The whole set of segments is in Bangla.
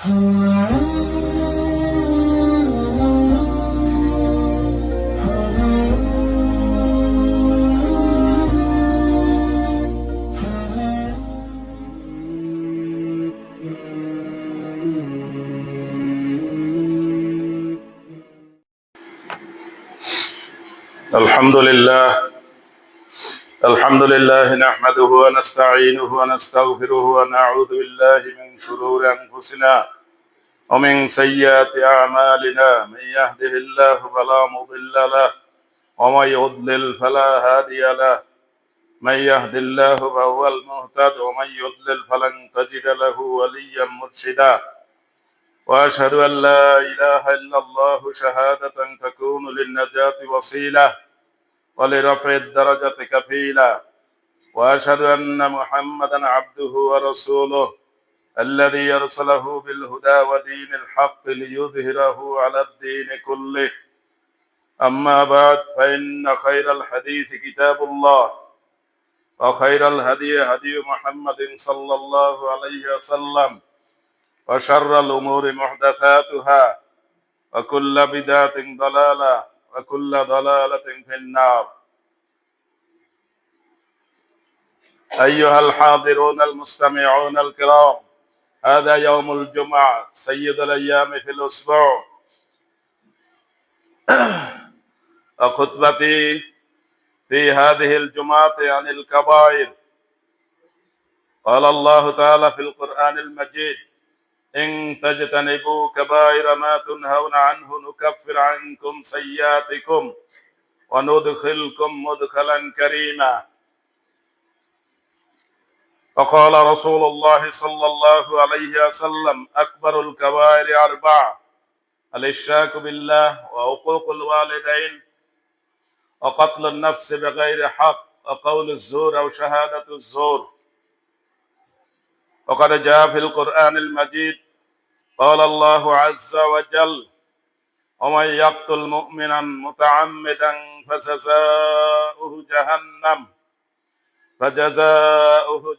الحمد لله نحمده ونستعينه ونستغفره ونعوذ بالله من شرور أنفسنا ومن سيئات أعمالنا. من يهده الله فلا مضل له ومن يضلل فلا هادي له. من يهد الله فهو المهتد ومن يضلل فلن تجد له وليا مرشدا. وأشهد أن لا إله إلا الله شهادة تكون للنجاة وسيلة ولرفع الدرجة كفيلا. وأشهد أن محمدا عبده ورسوله الذي أرسله بالهدى ودين الحق ليظهره على الدين كله. أما بعد، فإن خير الحديث كتاب الله وخير الهدي هدي محمد صلى الله عليه وسلم وشر الأمور محدثاتها وكل بدعة ضلالة وكل ضلالة في النار. أيها الحاضرون المستمعون الكرام، هذا يوم الجمعة سيد الأيام في الأسبوع، وخطبتي في هذه الجمعة عن الكبائر. قال الله تعالى في القرآن المجيد: إن تجتنبوا كبائر ما تنهون عنه نكفر عنكم سيئاتكم وندخلكم مدخلا كريما. وقال رسول الله صلى الله عليه وسلم: أكبر الكبائر 4: الإشراك بالله وعقوق الوالدين وقتل النفس بغير حق وقول الزور أو شهادة الزور. وقد جاء في القرآن المجيد قال الله عز وجل: ومن يقتل مؤمنا متعمدا فجزاؤه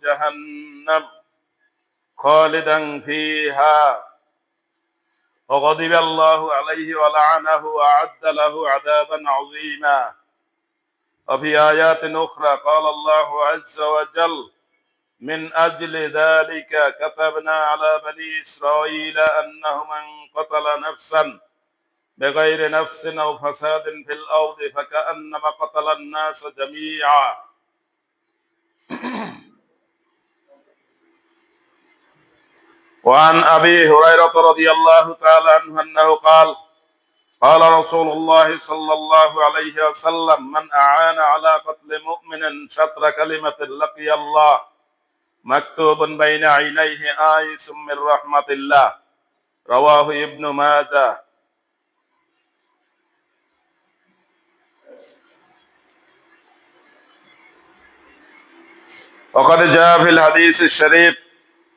جهنم خالدا فيها وغضب الله عليه ولعنه وأعد له عذابا عظيما. وفي آيات أخرى قال الله عز وجل: من أجل ذلك كتبنا على بني إسرائيل أنه من قتل نفسا بغير نفس أو فساد في الأرض فكأنما قتل الناس جميعا. وعن أبي هريرة رضي الله تعالى عنه أنه قال: قال رسول الله صلى الله عليه وسلم: من أعان على قتل مؤمن شطر كلمة لقي الله مكتوب بين عينيه آيس من رحمة الله. رواه ابن ماجه. وقد جاء في الحديث الشريف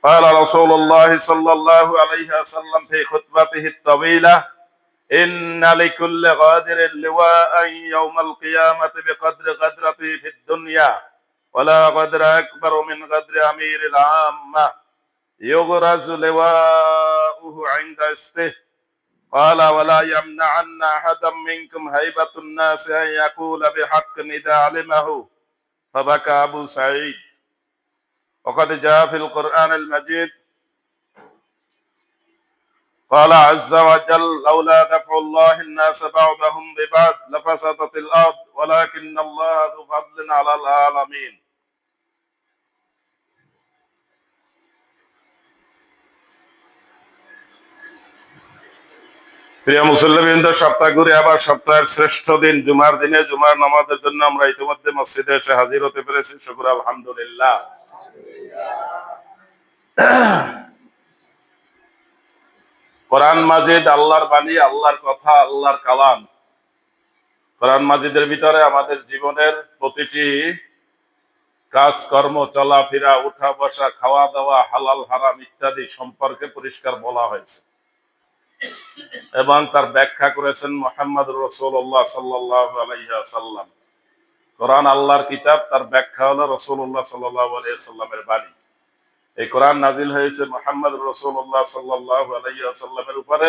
قال رسول الله صلى الله عليه وسلم في خطبته الطويلة: إن لكل غادر لواء يوم القيامة بقدر غدرته في الدنيا، ولا غدر أكبر من غدر أمير العامة يغرز لواؤه عند استه. قال: ولا يمنعن أحدا منكم هيبة الناس أن يقول بحق إذا علمه. فبكى أبو سعيد. وقد جاء في القرآن المجيد قال عز وجل: لولا دفع الله الناس بعضهم ببعض لفسدت الأرض ولكن الله ذو فضل على العالمين. প্রিয় মুসল্লিবৃন্দ, সপ্তাহ ঘুরে আবার সপ্তাহের শ্রেষ্ঠ দিন জুমার দিনে জুমার নামাজের জন্য আমরা ইতিমধ্যে মসজিদে এসে হাজির হতে পেরেছি। শুকর আলহামদুলিল্লাহ। কোরআন মাজিদ আল্লাহর বাণী, আল্লাহর কথা, আল্লাহর কালাম। কোরআন মাজিদের ভিতরে আমাদের জীবনের প্রতিটি কাজকর্ম, চলাফেরা, উঠা বসা, খাওয়া দাওয়া, হালাল হারাম ইত্যাদি সম্পর্কে পরিষ্কার বলা হয়েছে এবং তার ব্যাখ্যা করেছেন মুহাম্মদুর রাসূলুল্লাহ সাল্লাল্লাহু আলাইহি ওয়াসাল্লাম। কোরআন আল্লাহর কিতাব, তার ব্যাখ্যা হলো রাসূলুল্লাহ সাল্লাল্লাহু আলাইহি ওয়াসাল্লামের বাণী। এই কোরআন নাজিল হয়েছে মুহাম্মদ রাসূলুল্লাহ সাল্লাল্লাহু আলাইহি ওয়াসাল্লামের উপরে।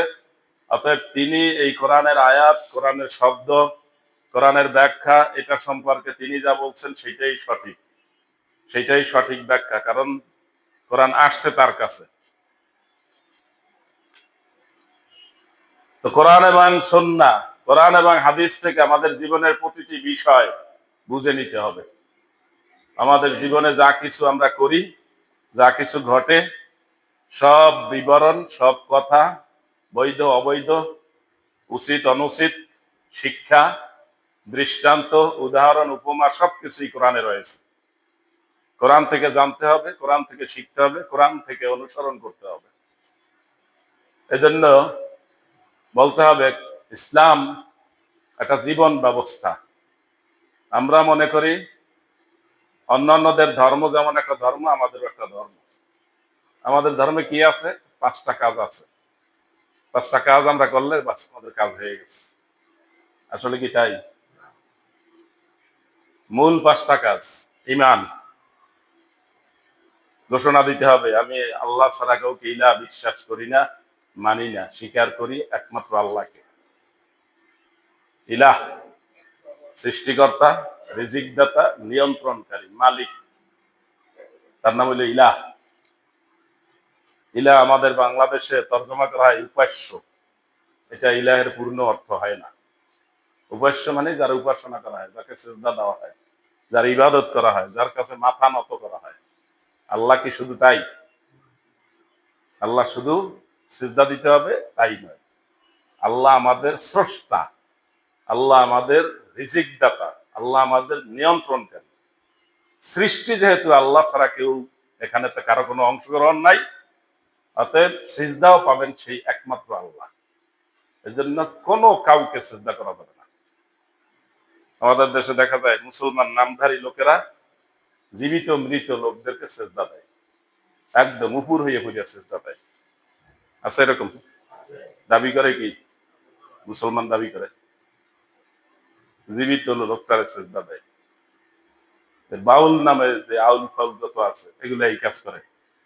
অতএব তিনি এই কোরআনের আয়াত, কোরআনের শব্দ, কোরআনের ব্যাখ্যা, এটা সম্পর্কে তিনি যা বলছেন সেটাই সঠিক, সেটাই সঠিক ব্যাখ্যা, কারণ কোরআন আসছে তার কাছে। তো কোরআন এবং সুন্নাহ, কোরআন এবং হাদিস থেকে আমাদের জীবনের প্রতিটি বিষয় বুঝে নিতে হবে। আমাদের জীবনে যা কিছু আমরা করি, যা কিছু ঘটে, সব বিবরণ, সব কথা, বৈধ অবৈধ, উচিত অনুচিত, শিক্ষা, দৃষ্টান্ত, উদাহরণ, উপমা সবকিছুই কোরআনে রয়েছে। কোরআন থেকে জানতে হবে, কোরআন থেকে শিখতে হবে, কোরআন থেকে অনুসরণ করতে হবে। এজন্য বলতে হবে ইসলাম একটা জীবন ব্যবস্থা। আমরা মনে করি অন্যান্যদের ধর্ম যেমন একটা ধর্ম, আমাদেরও একটা ধর্ম। আমাদের ধর্মে কি আছে? 5টা কাজ আছে। 5টা কাজ আমরা করলে বাস আমাদের কাজ হয়ে গেছে। আসলে কি তাই? মূল 5টা কাজ। ঈমান, ঘোষণা দিতে হবে আমি আল্লাহ ছাড়া কাউকে ইলাহ বিশ্বাস করি না, মানি না, স্বীকার করি একমাত্র আল্লাহকে। ইলাহ সৃষ্টিকর্তা, রিজিকদাতা, নিয়ন্ত্রণকারী, মালিক, তার নাম হলো ইলাহ। ইলাহ আমাদের বাংলাদেশে তর্জমা করা হয় উপাস্য। এটা ইলাহের পূর্ণ অর্থ হয় না। উপাস্য মানে যার উপাসনা করা হয়, যাকে সিজদা দেওয়া হয়, যার ইবাদত করা হয়, যার কাছে মাথা নত করা হয়। আল্লাহ কি শুধু তাই? আল্লাহ শুধু সিজদা দিতে হবে তাই নয়। আল্লাহ আমাদের স্রষ্টা, আল্লাহ আমাদের রিজিক দাতা, আল্লাহ আমাদের নিয়ন্ত্রণকারী। সৃষ্টি যেহেতু আল্লাহ ছাড়া কেউ, এখানে তো কারো কোনো অংশগ্রহণ নাই, অতএব সিজদাও পাবেন সেই একমাত্র আল্লাহ। এই জন্য কোনো কাউকে সিজদা করা যাবে না। আমাদের দেশে দেখা যায় মুসলমান নামধারী লোকেরা জীবিত মৃত লোকদেরকে সিজদা দেয়, একদম উপর হয়ে পড়িয়া সিজদা দেয়। আছে এরকম? দাবি করে কি মুসলমান? দাবি করে জীবিত লোকটারে সিজদা দেয়। বাউল নামে যে আউল ফাউল যত আছে এগুলো এই কাজ করে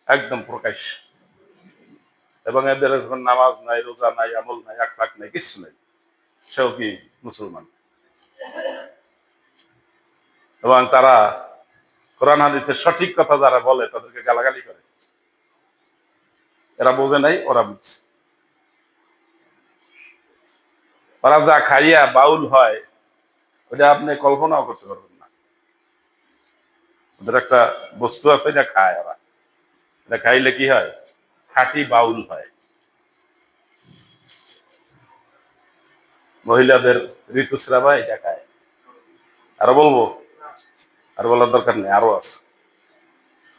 একদম প্রকাশ্য। এবং এদের এখন নামাজ নাই, রোজা নাই, আমল নাই, আখলাক নাই, কিছু নাই, সেও কি মুসলমান। এবং তারা কোরআন হাদিসের সঠিক কথা যারা বলে তাদেরকে গালাগালি করে। এরা বোঝে নাই, ওরা বুঝছে। ওরা যা খাইয়া বাউল হয় ওটা আপনি কল্পনাও করতে পারবেন না। ওদের একটা বস্তু আছে, এটা খায় ওরা। এটা খাইলে কি হয়? খাঁটি বাউল হয়। মহিলাদের ঋতুস্রাবা এটা খায়। আরো বলবো? আর বলার দরকার নেই, আরো আছে।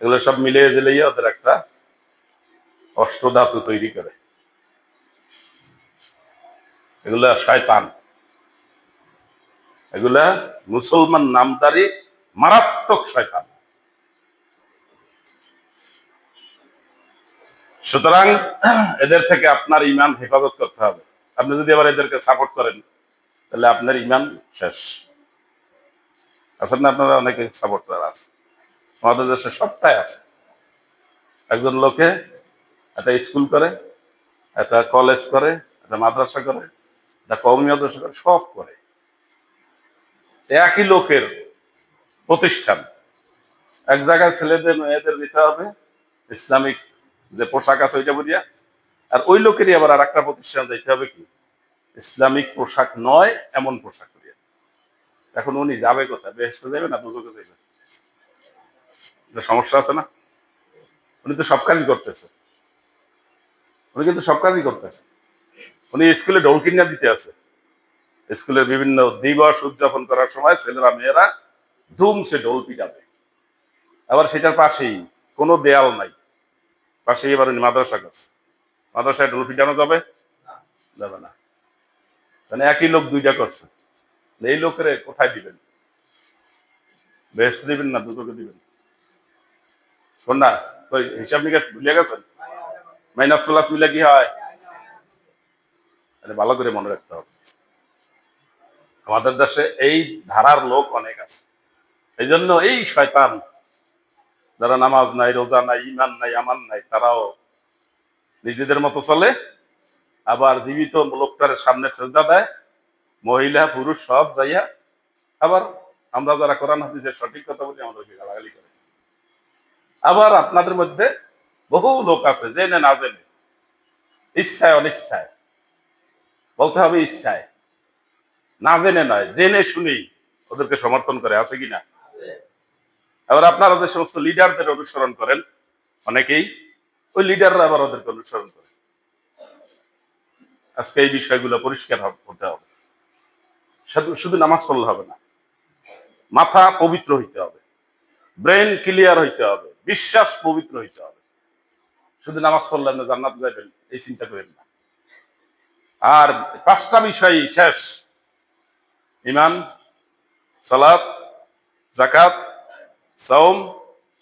এগুলো সব মিলিয়ে দিলেই ওদের একটা অষ্টধাতু তৈরি করে। এগুলা শয়তান, এগুলা মুসলমান নামদারি মারাত্মক শয়তান। সুতরাং এদের থেকে আপনার ইমান হেফাজত করতে হবে। আপনি যদি আবার এদেরকে সাপোর্ট করেন তাহলে আপনার ইমান শেষ। আছেন না আপনারা? অনেকে সাপোর্টার আছে আমাদের দেশে, সবটাই আছে। একজন লোকে একটা স্কুল করে, একটা কলেজ করে, একটা মাদ্রাসা করে, একটা কওমি মাদ্রাসা করে, সব করে একই লোকের প্রতিষ্ঠান। এক জায়গায় ছেলেদের মেয়েদের দিতে হবে ইসলামিক যে পোশাক আছে ওইটা বুঝিয়া, আর ওই লোকেরই আবার আর একটা প্রতিষ্ঠান দিতে হবে কি ইসলামিক পোশাক নয় এমন পোশাক করিয়া। এখন উনি যাবে কোথায়? বেহেশতে যাবে না দুজকে যাবে? সমস্যা আছে না? উনি তো সব কাজই করতেছে, উনি কিন্তু সব কাজই করতেছে। উনি স্কুলে ঢোল কিনা দিতে আছে। স্কুলের বিভিন্ন দিবস উদযাপন করার সময় ছেলেরা মেয়েরা ধুমসে ঢোল পিটাবে। আবার সেটার পাশেই কোনো দেয়াল নাই, পাশেই এবার উনি মাদ্রাসা করছে। মাদ্রাসায় ঢোল পিটানো যাবে? যাবে না। মানে একই লোক দুইটা করছে। এই লোকের কোথায় দিবেন? বেহেশতে দিবেন না দুটোকে দিবেন? কোনটা? ওই হিসাব নিকাশ ভুলে গেছেন? মাইনাস প্লাস মিলে কি হয়? ভালো করে মনে রাখতে হবে। আমাদের দেশে এই ধারার লোক অনেক আছে। এই জন্য এই শয়তান যারা নামাজ নাই, রোজা নাই, ইমান নাই, আমান নাই, তারাও নিজেদের মতো চলে, আবার জীবিত লোকটার সামনে সেজদা দেয়, মহিলা পুরুষ সব যাইয়া, আবার আমরা যারা কোরআন হাদিসের সঠিক কথা বলি আমাদেরকে গালাগালি করে। আবার আপনাদের মধ্যে বহু লোক আছে জেনে না জেনে, ইচ্ছায় অনিচ্ছায়, বলতে হবে ইচ্ছায়, না জেনে নয়, জেনে শুনেই ওদেরকে সমর্থন করে, আছে কিনা? আবার আপনারা যে সমস্ত লিডারদের অনুসরণ করেন অনেকেই, ওই লিডাররা আবার ওদেরকে অনুসরণ করে। আজকে এই বিষয়গুলো পরিষ্কার হতে হবে। শুধু নামাজ পড়লে হবে না, মাথা পবিত্র হইতে হবে, ব্রেন ক্লিয়ার হইতে হবে, বিশ্বাস পবিত্র হইতে হবে। শুধু নামাজ পড়লেন না জান্নাতে যাবেন এই চিন্তা করেন না। আর 5টা বিষয় শেষ: ঈমান, সালাত, যাকাত, সাওম,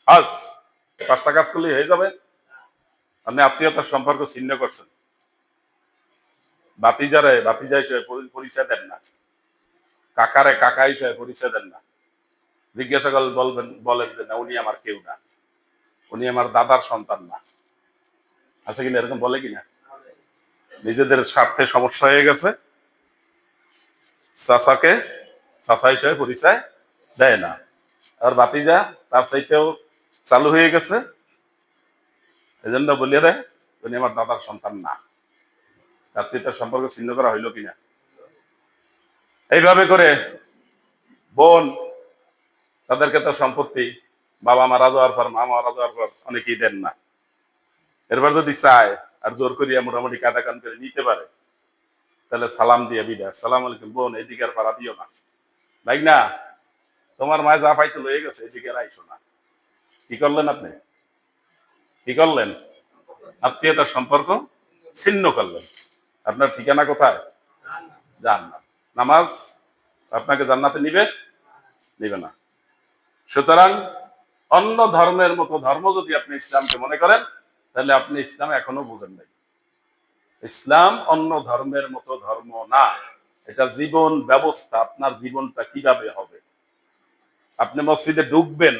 হজ। 5টা কাজ করলেই হয়ে যাবে। আপনি আত্মীয়তার সম্পর্ক ছিন্ন করছেন, বাতিজা হিসেবে পরিচয় দেন না, কাকারে কাকা হিসেবে পরিচয় দেন না। জিজ্ঞাসা করলে বলেন যে না, উনি আমার কেউ না, উনি আমার দাদার সন্তান না। আছে কিনা? এরকম বলে কিনা? নিজেদের স্বার্থে সমস্যা হয়ে গেছে, চাচাকে চাচা হিসেবে পরিচয় দেয় না। আর বাতিজা তার চাইতেও চালু হয়ে গেছে, এই জন্য বলিয়ে দেয় উনি আমার দাদার সন্তান না। আত্মীয়তার সম্পর্ক ছিন্ন করা হইল কিনা? এইভাবে করে বোন, তাদেরকে তো সম্পত্তি বাবা মারা যাওয়ার পর, মা মারা যাওয়ার পর অনেকেই দেন না। এরপর যদি চায় আর জোর করিয়া মোটামুটি কাদা কান করে নিতে পারে, তাহলে সালাম দিয়ে বিদায়, সালাম আলাইকুম বোন, এদিকে আর পাড়া দিও না, ভাই না, তোমার মায় যা পাইতে লয়ে গেছে, এদিকে আর আইসো না। কি করলেন আপনি? কি করলেন? আত্মীয়তার সম্পর্ক ছিন্ন করলেন। আপনার ঠিকানা কোথায়? জান্নাত। নামাজ আপনাকে জান্নাতে নিবে না। সুতরাং অন্য ধর্মের মতো ধর্ম যদি আপনি ইসলামকে মনে করেন, তাহলে আপনি ইসলাম এখনো বুঝেন নাই। ইসলাম অন্য ধর্মের মতো ধর্ম না, এটা জীবন ব্যবস্থা। আপনার জীবনটা কিভাবে হবে, আপনি মসজিদে ঢুকবেন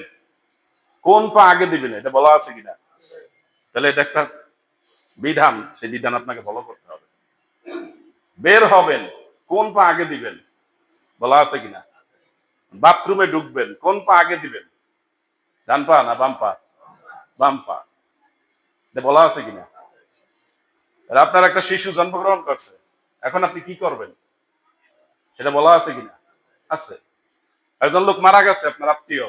কোন পা আগে দিবেন, এটা বলা আছে কিনা? তাহলে এটা একটা বিধান, সেই বিধান আপনাকে ফলো করতে হবে। বের হবেন কোন পা আগে দিবেন, বলা আছে কিনা? বাথরুমে ঢুকবেন কোন পা আগে দিবেন, ডান পা না বাম পা? বাম পা, এটা বলা আছে কিনা? আপনার একটা শিশু জন্মগ্রহণ করছে, এখন আপনি কি করবেন, সেটা বলা আছে কিনা? আছে। একজন লোক মারা গেছে, আপনার আত্মীয়,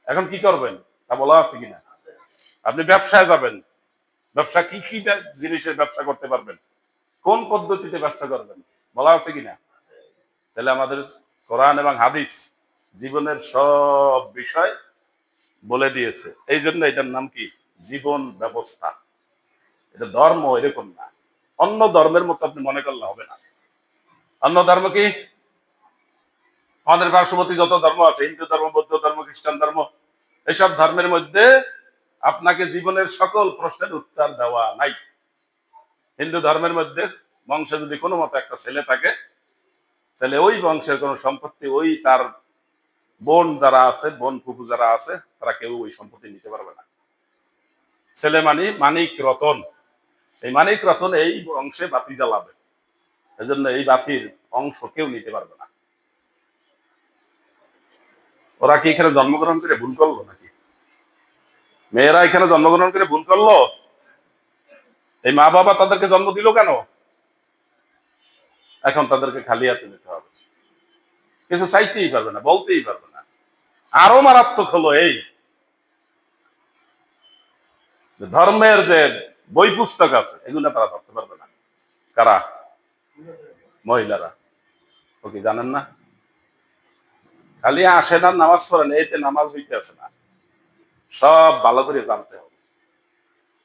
এখন কি করবেন, তা বলা আছে কিনা? আপনি ব্যবসায় যাবেন, ব্যবসা কি কি জিনিসের ব্যবসা করতে পারবেন, কোন পদ্ধতিতে ব্যবসা করবেন, বলা আছে কিনা? তাহলে আমাদের কোরআন এবং হাদিস জীবনের সব বিষয় বলে দিয়েছে। এই জন্য এটার নাম কি? জীবন ব্যবস্থা। এটা ধর্ম এরকম না, অন্য ধর্মের মতো আপনি মনে করলে হবে না। অন্য ধর্ম কি? আমাদের পার্শ্ববর্তী যত ধর্ম আছে, হিন্দু ধর্ম, বৌদ্ধ ধর্ম, খ্রিস্টান ধর্ম, এসব ধর্মের মধ্যে আপনাকে জীবনের সকল প্রশ্নের উত্তর দেওয়া নাই। হিন্দু ধর্মের মধ্যে বংশে যদি কোনো মতো একটা ছেলে থাকে, তাহলে ওই বংশের কোন সম্পত্তি ওই তার বোন যারা আছে, বোন ফুফু যারা আছে, তারা কেউ ওই সম্পত্তি নিতে পারবে না। ছেলে মানিক রতন, এই মানিক রতন এই বংশে বাতি জ্বালাবে, এজন্য এই বাতির অংশ কেউ নিতে পারবে না। ওরা কি এখানে জন্মগ্রহণ করে ভুল করলো নাকি? মেয়েরা এখানে জন্মগ্রহণ করে ভুল করলো? এই মা বাবা তাদেরকে জন্ম দিল কেন? এখন তাদেরকে খালি হাতে নিতে হবে, কিছু চাইতেই পারবে না, বলতেই পারবে না। আরো মারাত্মক হলো এই ধর্মের যে বই পুস্তক আছে, এগুলো তারা ধরতে পারবে না। কারা? মহিলারা। ও কি জানেন না? খালি আসে না নামাজ পড়েন, এইতে নামাজ হইতে আছে না, সব ভালো করে জানতে হবে।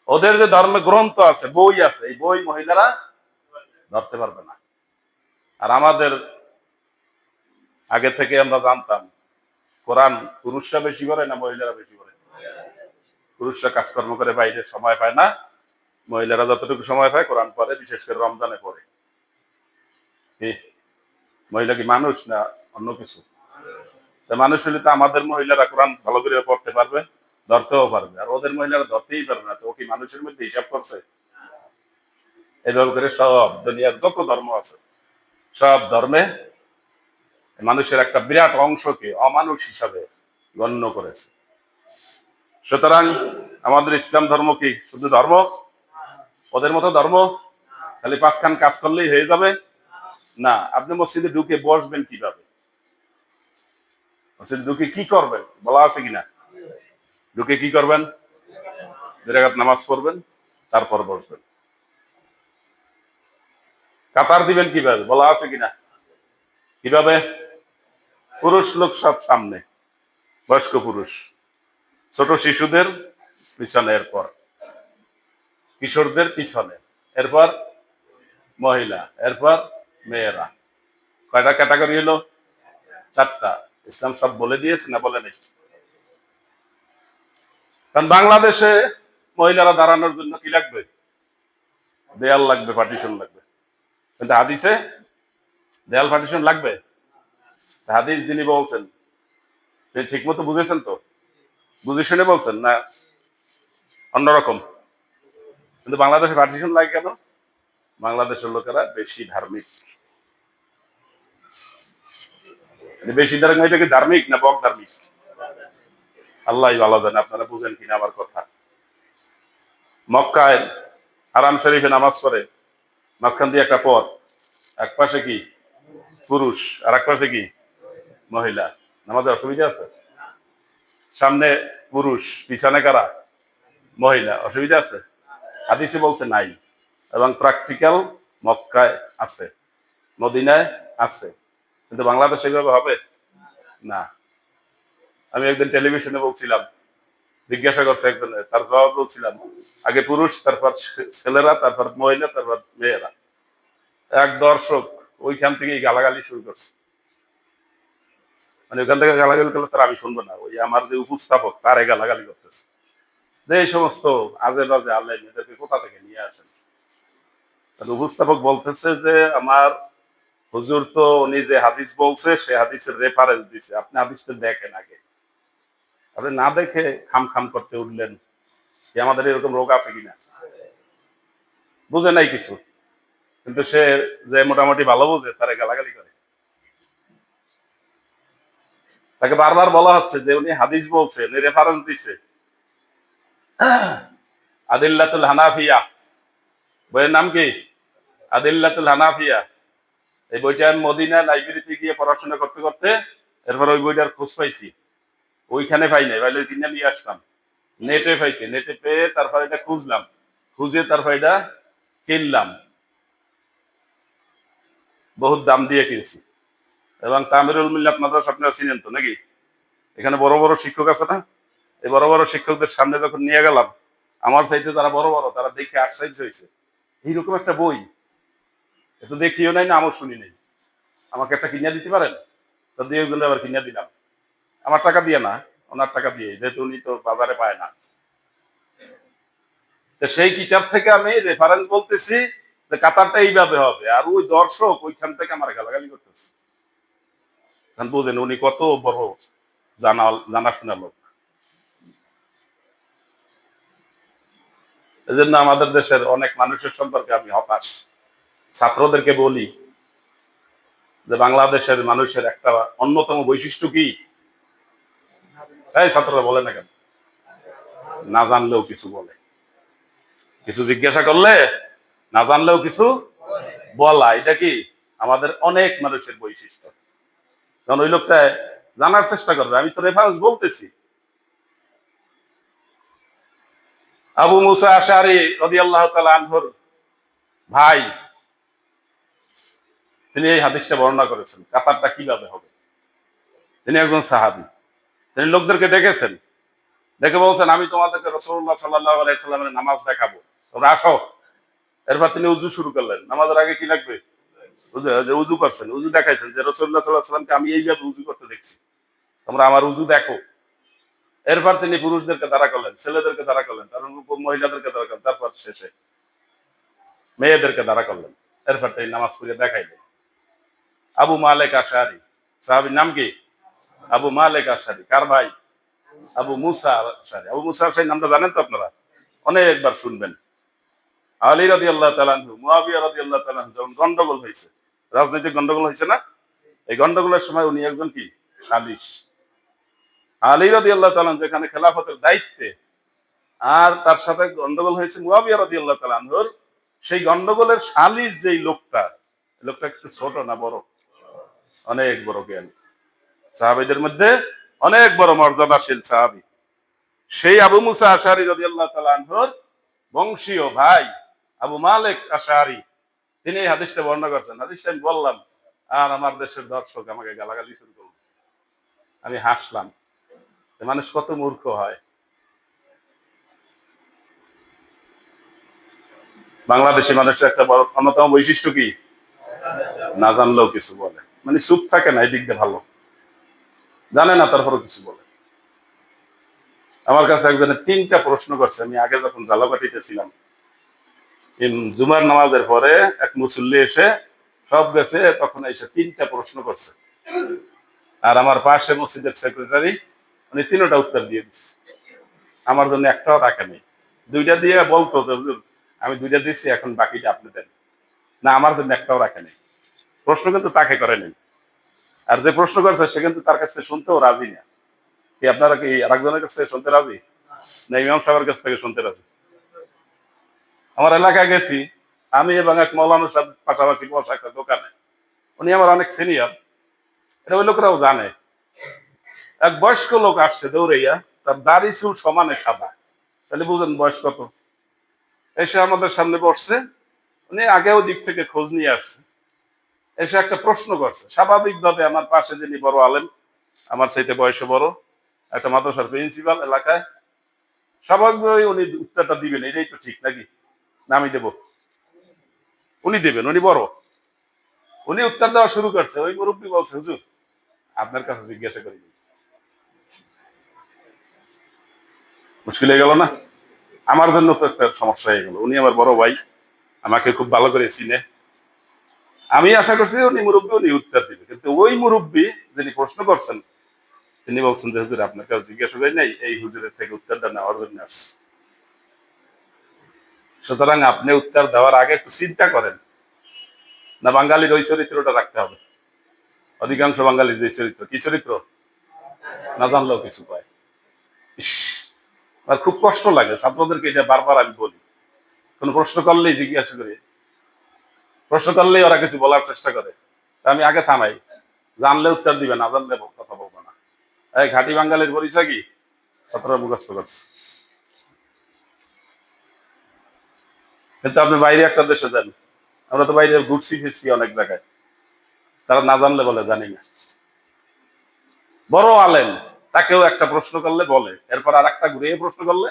ওদের যে ধর্মে গ্রন্থ আছে, বই আছে, এই বই মহিলারা ধরতে পারবে না। আর আমাদের আগে থেকে আমরা জানতাম কোরআন পুরুষরা বেশি করে না মহিলারা বেশি করে? পুরুষরা কাজকর্ম করে বাইরে সময় পায় না, মহিলারা যতটুকু সময় পায় কোরআন পড়ে, বিশেষ করে রমজানে পড়ে। মহিলা কি মানুষ না অন্য কিছু? মানুষ হলে তো আমাদের মহিলারা কোরআন ভালো করে পড়তে পারবে, ধরতেও পারবে, আর ওদের মহিলারা ধরতেই পারবে না। তো ও কি মানুষের মধ্যে হিসাব করছে? এইভাবে করে সব দুনিয়ার যত ধর্ম আছে সব ধর্মে মানুষের একটা বিরাট অংশকে অমানুষ হিসাবে গণ্য করেছে। সুতরাং আমাদের ইসলাম ধর্ম কি শুধু ধর্ম? ওদের মতো ধর্ম খালি পাঁচখান কাজ করলেই হয়ে যাবে? না। আপনি মসজিদে ঢুকে বসবেন কিভাবে? মসজিদে ঢুকে কি করবেন বলা আছে কিনা? ঢুকে কি করবেন? 2 রাকাত নামাজ পড়বেন, তারপর বসবেন। কাতার দিবেন কিভাবে বলা আছে কিনা? কিভাবে? পুরুষ লোক সব সামনে, বয়স্ক পুরুষ, ছোট শিশুদের পিছনে, এরপর কিশোরদের পিছনে, এরপর মহিলা, এরপর মেয়েরা। কয়টা ক্যাটাগরি হলো? 4টা। ইসলাম সব বলে দিয়েছে না বলে নেই? কারণ বাংলাদেশে মহিলারা দাঁড়ানোর জন্য কি লাগবে? দেয়াল লাগবে, পার্টিশন লাগবে। কিন্তু হাদিসে দেয়াল পার্টিশন লাগবে? হাদিস যিনি বলছেন তিনি ঠিক মতো বুঝেছেন তো? বুঝে শুনে বলছেন না অন্যরকম? কিন্তু বাংলাদেশে পার্টিশন লাগে কেন? বাংলাদেশের লোকেরা বেশি ধার্মিক। বেশি ধার্মিক, এটা কি ধার্মিক না বক ধার্মিক? আল্লাহ ভালো জানে, আপনারা বুঝেন কিনা আমার কথা। মক্কায় হারাম শরীফে নামাজ পড়ে, মাঝখান দিয়ে একটা পথ, এক পাশে কি পুরুষ আর এক পাশে কি মহিলা। নামাজের অসুবিধা আছে? সামনে পুরুষ, পিছনে কারা? মহিলা। অসুবিধা আছে? হাদিসে বলছে নাই, এবং প্র্যাকটিক্যাল মক্কায় আছে, মদিনায় আছে, কিন্তু বাংলাদেশে এইভাবে হবে না। আমি একদিন টেলিভিশনে বলছিলাম, জিজ্ঞাসা করছে একজনে, তার জবাব বলছিলাম, আগে পুরুষ, তারপর ছেলেরা, তারপর মহিলা, তারপর মেয়েরা। এক দর্শক ওইখান থেকেই গালাগালি শুরু করছে। মানে ওইখান থেকে গালাগালি করলে তার আমি শুনবো না, ওই আমার যে উপস্থাপক তারে গালাগালি করতেছে যে এই সমস্ত আজে বাজে আল্লাহ মেয়েদেরকে কোথা থেকে নিয়ে আসেন। উপস্থাপক বলতেছে যে আমার হুজুর তো উনি যে হাদিস বলছে সে হাদিসের রেফারেন্স দিছে, আপনি হাদিসটা দেখেন আগে। আপনি না দেখে খাম খাম করতে উঠলেন, যে আমাদের এরকম রোগ আছে কিনা? বুঝে নাই কিছু, কিন্তু সে যে মোটামুটি ভালো বোঝে তারে গালাগালি করে। তাকে বারবার বলা হচ্ছে যে উনি হাদিস বলছে, উনি রেফারেন্স দিছে আদিল্লাতুল হানাফিয়া, বইয়ের নাম কি? আদিল্লাতুল হানাফিয়া। এই বইটা আমি মদিনা লাইব্রেরিতে গিয়ে পড়াশোনা করতে করতে এরপর ওই বইটার খোঁজ পাইছি। ওইখানে পাই নাই, পাইলে কিনে নিয়ে আসলাম। নেটে পাইছি, নেটে পেয়ে তারপর এটা খুঁজলাম, খুঁজে তারপর এটা কিনলাম, বহুত দাম দিয়ে কিনছি। এবং তামিরুল মিল্লাত মাদ্রাসা আপনারা চিনেন তো নাকি? এখানে বড় বড় শিক্ষক আছে না? এই বড় বড় শিক্ষকদের সামনে যখন নিয়ে গেলাম, আমার চাইতে তারা বড় বড়, তারা দেখে আশ্চর্য হয়েছে, এইরকম একটা বই এত দেখিও নাই, না আমার শুনি নেই, আমাকে একটা কিনে দিতে পারেন? তো দিয়ে ওগুলো আবার কিনে দিলাম, আমার টাকা দিয়ে না, ওনার টাকা দিয়ে, যেহেতু উনি তো বাজারে পায় না। তো সেই কিতাব থেকে আমি রেফারেন্স বলতেছি যে কাতারটা এইভাবে হবে, আর ওই দর্শক ওইখান থেকে আমার গালাগালি করতেছে। বুঝেন উনি কত বড় জানাশোনা লোক। এই জন্য আমাদের দেশের অনেক মানুষের সম্পর্কে আমি হতাশ। ছাত্রদেরকে বলি যে বাংলাদেশের মানুষের একটা অন্যতম বৈশিষ্ট্য কি? এই ছাত্ররা বলে না কেন? না জানলেও কিছু বলে, কিছু জিজ্ঞাসা করলে না জানলেও কিছু বলা, এটা কি আমাদের অনেক মানুষের বৈশিষ্ট্য। কারণ ওই লোকটা জানার চেষ্টা করবে, আমি তো রেফারেন্স বলতেছি। আবু মুসা আশআরী রাদিয়াল্লাহু তাআলা আনহুর ভাই, তিনি এই হাদিসটা বর্ণনা করেছেন কাতারটা কিভাবে হবে। তিনি একজন সাহাবী, তিনি লোকদেরকে ডেকেছেন, ডেকে বলছেন আমি তোমাদেরকে রাসূলুল্লাহ সাল্লাল্লাহু আলাইহি সাল্লামের নামাজ দেখাবো, তোমরা আসো। এরপর তিনি উযু শুরু করলেন। নামাজের আগে কি লাগবে? উযু। যে উযু করছেন, উযু দেখাইছেন যে রাসূলুল্লাহ সাল্লাল্লাহু আলাইহি সাল্লামকে আমি এইভাবে উযু করতে দেখছি, তোমরা আমার উযু দেখো। এরপর তিনি পুরুষদেরকে দাঁড়া করলেন, ছেলেদেরকে দাঁড়া করলেন, তারপর মহিলাদেরকে দাঁড়া করলেন, তারপর শেষে মেয়েদেরকে দাঁড়া করলেন। এরপর তিনি নামাজ পড়ে দেখাইলেন। আবু মালিক আশআরী, সাহাবীর নাম কি? আবু মালিক আশারি। কার ভাই? আবু মুসা আশারি। আবু মুসা আশারি নামটা জানেন তো আপনারা, অনেকবার শুনবেন। আলী রাদিয়াল্লাহু তাআলা আনহু, মুয়াবিয়া রাদিয়াল্লাহু তাআলা আনহু যখন গন্ডগোল হয়েছে, রাজনৈতিক গন্ডগোল হয়েছে না, এই গন্ডগোলের সময় উনি একজন কি সালিশ। আলী রাদিয়াল্লাহু তাআলা যেখানে খেলাফতের দায়িত্বে, আর তার সাথে গন্ডগোল হয়েছে মুয়াবিয়া রাদিয়াল্লাহু তাআলা আনহুর, সেই গন্ডগোলের সালিশ যেই লোকটা, লোকটা একটু ছোট না বড়? অনেক বড় জ্ঞানী, সাহাবীদের মধ্যে অনেক বড় মর্যাদাশীল সাহাবী। সেই আবু মুসা আশারী রাদিয়াল্লাহু তাআলা আনহুর বংশীয় ভাই আবু মালিক আশারী, তিনি এই হাদিসটা বর্ণনা করছেন। হাদিসটা আমি বললাম, আর আমার দেশের দর্শক আমাকে গালাগালি শুরু করল। আমি হাসলাম, মানুষ কত মূর্খ হয়। বাংলাদেশি মানুষের একটা বড় অন্যতম বৈশিষ্ট্য কি, না জানলেও কিছু বলে, মানে চুপ থাকে না, এই দিক দিয়ে ভালো, জানে না তারপরও কিছু বলে। আমার কাছে একজনে 3টা প্রশ্ন করছে, আমি আগে যখন ঝালকাঠিতে ছিলাম, জুমার নামাজের পরে এক মুসল্লি এসে সব গেছে, তখন এসে 3টা প্রশ্ন করছে। আর আমার পাশে মসজিদের সেক্রেটারি, উনি 3টা উত্তর দিয়ে দিচ্ছে, আমার জন্য একটাও রাখে নেই। 2টা দিয়ে বলতো যে হুজুর আমি 2টা দিচ্ছি, এখন বাকিটা আপনি দেন। না, আমার জন্য একটাও রাখে নেই। প্রশ্ন কিন্তু তাকে করে নেই, আর যে প্রশ্ন করছে সে কিন্তু তার কাছ থেকে শুনতেও রাজি না। কি আপনারা কি আরেকজনের কাছ থেকে শুনতে রাজি, না ইমাম সাহেবের কাছ থেকে শুনতে রাজি? আমার এলাকায় গেছি আমি এবং এক মৌলানা সাহেব পাশাপাশি বসা একটা দোকানে, উনি আমার অনেক সিনিয়র, এটা ওই লোকরাও জানে। এক বয়স্ক লোক আসছে দৌড়াইয়া, তার দাড়ি চুল সমানে সাদা, তাহলে বুঝেন বয়স কত। এসে আমাদের সামনে বসছে, উনি আগেও দিক থেকে খোঁজ নিয়ে আসছে। এসে একটা প্রশ্ন করছে, স্বাভাবিকভাবে আমার পাশে যিনি বড় আলেম, আমার চাইতে বয়সে বড়, একটা মাদ্রাসার প্রিন্সিপাল এলাকায়, স্বাভাবিকভাবে উনি উত্তরটা দিবেন, এটাই তো ঠিক নাকি? না আমি দেবো? উনি দেবেন, উনি বড়। উনি উত্তর দেওয়া শুরু করছে, ওই মুরব্বী বলছে হুজুর আপনার কাছে জিজ্ঞাসা করি। মুশকিল হয়ে গেল না? আমার জন্য তো একটা সমস্যা হয়ে গেল। উনি আমার বড় ভাই, আমাকে খুব ভালো করে চিনে, আমি আশা করছি উনি মুরব্বী, উনি উত্তর দিবে, কিন্তু ওই মুরব্বী যিনি প্রশ্ন করছেন তিনি বলছেন যে হুজুর আপনার কাছে জিজ্ঞাসা করি নাই, এই হুজুরের থেকে উত্তরটা নেওয়ার জন্য আসছে। সুতরাং আপনি উত্তর দেওয়ার আগে একটু চিন্তা করেন, না বাঙালির ওই চরিত্রটা রাখতে হবে। অধিকাংশ বাঙালির যে চরিত্র, কি চরিত্র, না জানলেও কিছু পায়। ইস, আর খুব কষ্ট লাগে ছাত্রদেরকে, এটা বারবার আমি বলি, কোন প্রশ্ন করলেই জিজ্ঞাসা করি, প্রশ্ন করলেই ওরা কিছু বলার চেষ্টা করে, তা আমি আগে থামাই, জানলে উত্তর দিবে, না জানলে কথা বলবো না। এই ঘাটি বাঙালির পরিচয় কি, ছাত্ররা মুখস্থ করছে। কিন্তু আপনি বাইরে একটা দেশে যান, আমরা তো বাইরে ঘুরছি ফিরছি অনেক জায়গায়, তারা না জানলে বলে জানি না। বড় আলেম, তাকেও একটা প্রশ্ন করলে বলে, এরপর আর একটা ঘুরিয়ে প্রশ্ন করলে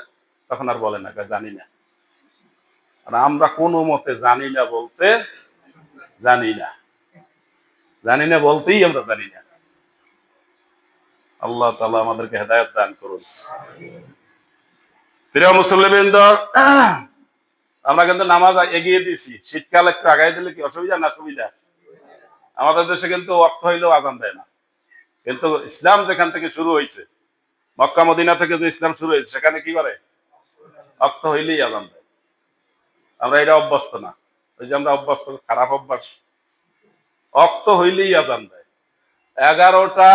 তখন আর বলে না, জানি না। আর আমরা কোনো মতে জানি না বলতে, জানি না, জানি না বলতেই আমরা জানি না। আল্লাহ তাআলা আমাদেরকে হেদায়েত দান করুন। প্রিয় মুসল্লিবৃন্দ, আমরা কিন্তু নামাজ এগিয়ে দিছি, শীতকাল একটু আগাই দিলে কি অসুবিধা না সুবিধা? আমাদের দেশে কিন্তু অর্থ হইলেও আজান দেয় না, কিন্তু ইসলাম যেখান থেকে শুরু হয়েছে, মক্কা মদিনা থেকে যে ইসলাম শুরু হয়েছে, সেখানে কি করে, অর্থ হইলেই আজান দেয়। আমরা এটা অভ্যস্ত না, ওই যে আমরা অভ্যস্ত, খারাপ অভ্যাস, অক্ত হইলেই আজান দেয়। 11টা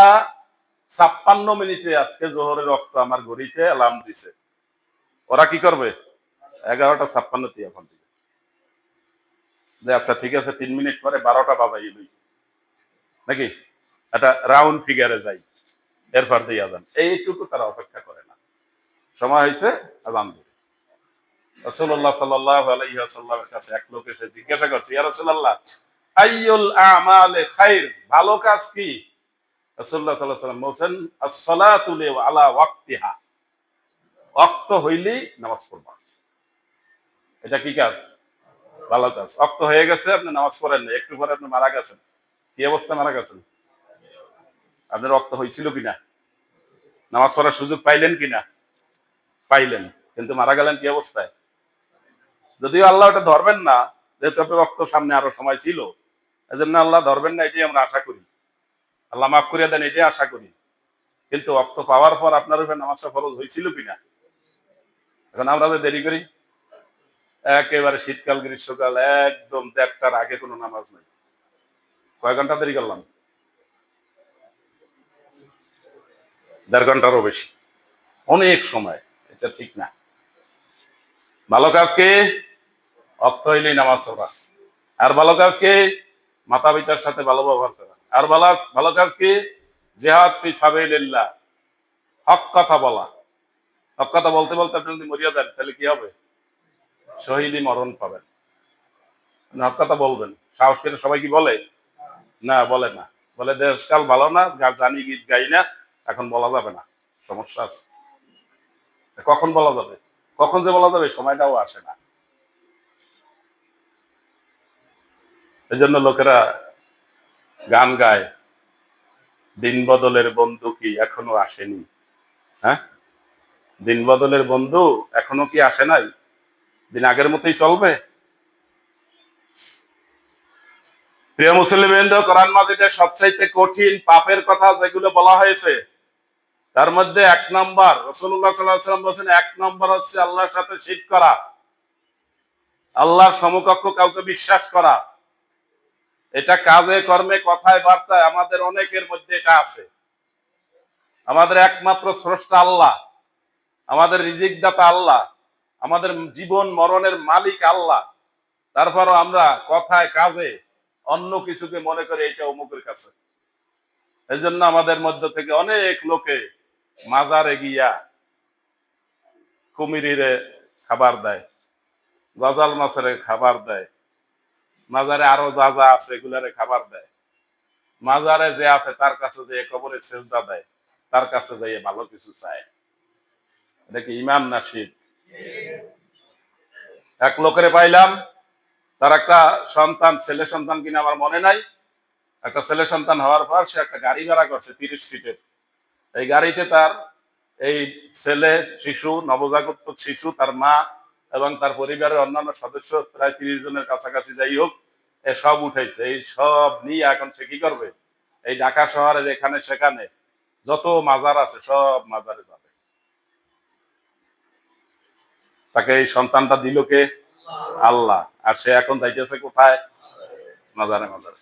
56 আজকে জোহরের রক্ত আমার ঘড়িতে অ্যালার্ম দিছে, ওরা কি করবে, 11টা 56 এখন দিবে, যে আচ্ছা ঠিক আছে 3 মিনিট পরে 12টা বাজাই লই নাকি, একটা রাউন্ড ফিগারে যাই, এরপর দিয়ে আজান, এইটুকু তারা অপেক্ষা করে না, সময় হয়েছে আজান দিবে। রাসূলুল্লাহ সাল্লাল্লাহু আলাইহি ওয়াসাল্লামের কাছে এক লোক এসে জিজ্ঞাসা করছে, ইয়া রাসূলুল্লাহ আইয়ুল আমালে খাইর, ভালো কাজ কি? রাসূলুল্লাহ সাল্লাল্লাহু আলাইহি ওয়াসাল্লাম বলেন as-salatu আলা ওয়াক্তিহা, ওয়াক্ত হইলেই নামাজ পড়বা, এটা কি কাজ, ভালো কাজ। ওয়াক্ত হয়ে গেছে আপনি নামাজ পড়েন না, একটু পরে আপনি মারা গেছেন, কি অবস্থা মারা গেছেন, আপনার ওয়াক্ত হয়েছিল কিনা, নামাজ পড়ার সুযোগ পাইলেন কিনা, পাইলেন, কিন্তু মারা গেলেন কি অবস্থায়? যদিও আল্লাহ ওটা ধরবেন না, যেহেতু আপনার রক্ত সামনে আরো সময় ছিল, এজন্য আল্লাহ ধরবেন না, এটাই আমরা আশা করি, আল্লাহ মাফ করিয়া দেন এটাই আশা করি। কিন্তু ওয়াক্ত পাওয়ার পর আপনার উপর নামাজটা ফরজ হয়েছিল কিনা? এখন আমরা যে দেরি করি, একেবারে শীতকাল গ্রীষ্মকাল একদম 1:30টার আগে কোনো নামাজ নেই। কয় ঘন্টা দেরি করলাম? 1.5 ঘন্টারও বেশি, অনেক সময়। এটা ঠিক না। ভালো কাজকে অক্ত হইলেই নামাজ পড়া, আর ভালো কাজকে মাতা পিতার সাথে ভালো ব্যবহার করা, আর ভালো কাজকে জিহাদ ফি সাবিলিল্লাহ, হক কথা বলা। হক কথা বলতে বলতে আপনি যদি মরিয়া যান তাহলে কি হবে? শহীদি মরণ পাবেন। হক কথা বলবেন, সাহস করে সবাই কি বলে? না, বলে না। বলে দেশকাল ভালো না, জানি গীত গাই না, এখন বলা যাবে না, সমস্যা আছে। কখন বলা যাবে? কখন যে বলা যাবে সময়টাও আসে না। এই জন্য লোকেরা গান গায়, দিন বদলের বন্ধু কি এখনো আসেনি। হ্যাঁ, দিন বদলের বন্ধু এখনো কি আসে নাই? দিন আগের মতোই চলবে? প্রিয় মুসলিমবৃন্দ, কোরআন মাজিদের সবচাইতে কঠিন পাপের কথা যেগুলো বলা হয়েছে তার মধ্যে 1 নম্বর, রাসূলুল্লাহ সাল্লাল্লাহু আলাইহি ওয়াসাল্লাম বলেছেন 1 নম্বর হচ্ছে আল্লাহর সাথে শিরক করা, আল্লাহর সমকক্ষ কাউকে বিশ্বাস করা। এটা কাজে কর্মে কথায় বার্তায় আমাদের অনেকের মধ্যে এটা আছে। আমাদের একমাত্র স্রষ্টা আল্লাহ, আমাদের রিজিক দাতা আল্লাহ, আমাদের জীবন মরণের মালিক আল্লাহ। তারপরও আমরা কথায় কাজে অন্য কিছুকে মনে করি এটা অমুকের কাছে। এই জন্য আমাদের মধ্য থেকে অনেক লোকে মাজারে গিয়া কুমিরিরে খাবার দেয়, গজাল মাছের খাবার দেয়, মাজারে আরো যা যা আছে এগুলারে খাবার দেয়, মাজারে যে আছে তার কাছে যে কবরে সেজদা দেয়, তার কাছে যাইয়ে ভালো কিছু চায়। এটা কি ইমান না শিরক? এক লোকের পাইলাম, তার একটা সন্তান, ছেলে সন্তান কিনা আমার মনে নাই, একটা ছেলে সন্তান হওয়ার পর সে একটা গাড়ি ভাড়া করছে 30 সিটের। এই গাড়িতে তার এই ছেলে, শিশু, নবজাগত শিশু, তার মা এবং তার পরিবারের অন্যান্য সদস্য প্রায় 30 জনের কাছাকাছি যাই হোক, এ সব উঠাইছে। এই সব নিয়ে এখন সে কি করবে? এই ঢাকা শহরের এখানে সেখানে যত মাজার আছে সব মাজারে যাবে। তাকে এই সন্তানটা দিল কে? আল্লাহ। আর সে এখন যাইতেছে কোথায়? মাজারে মাজারে।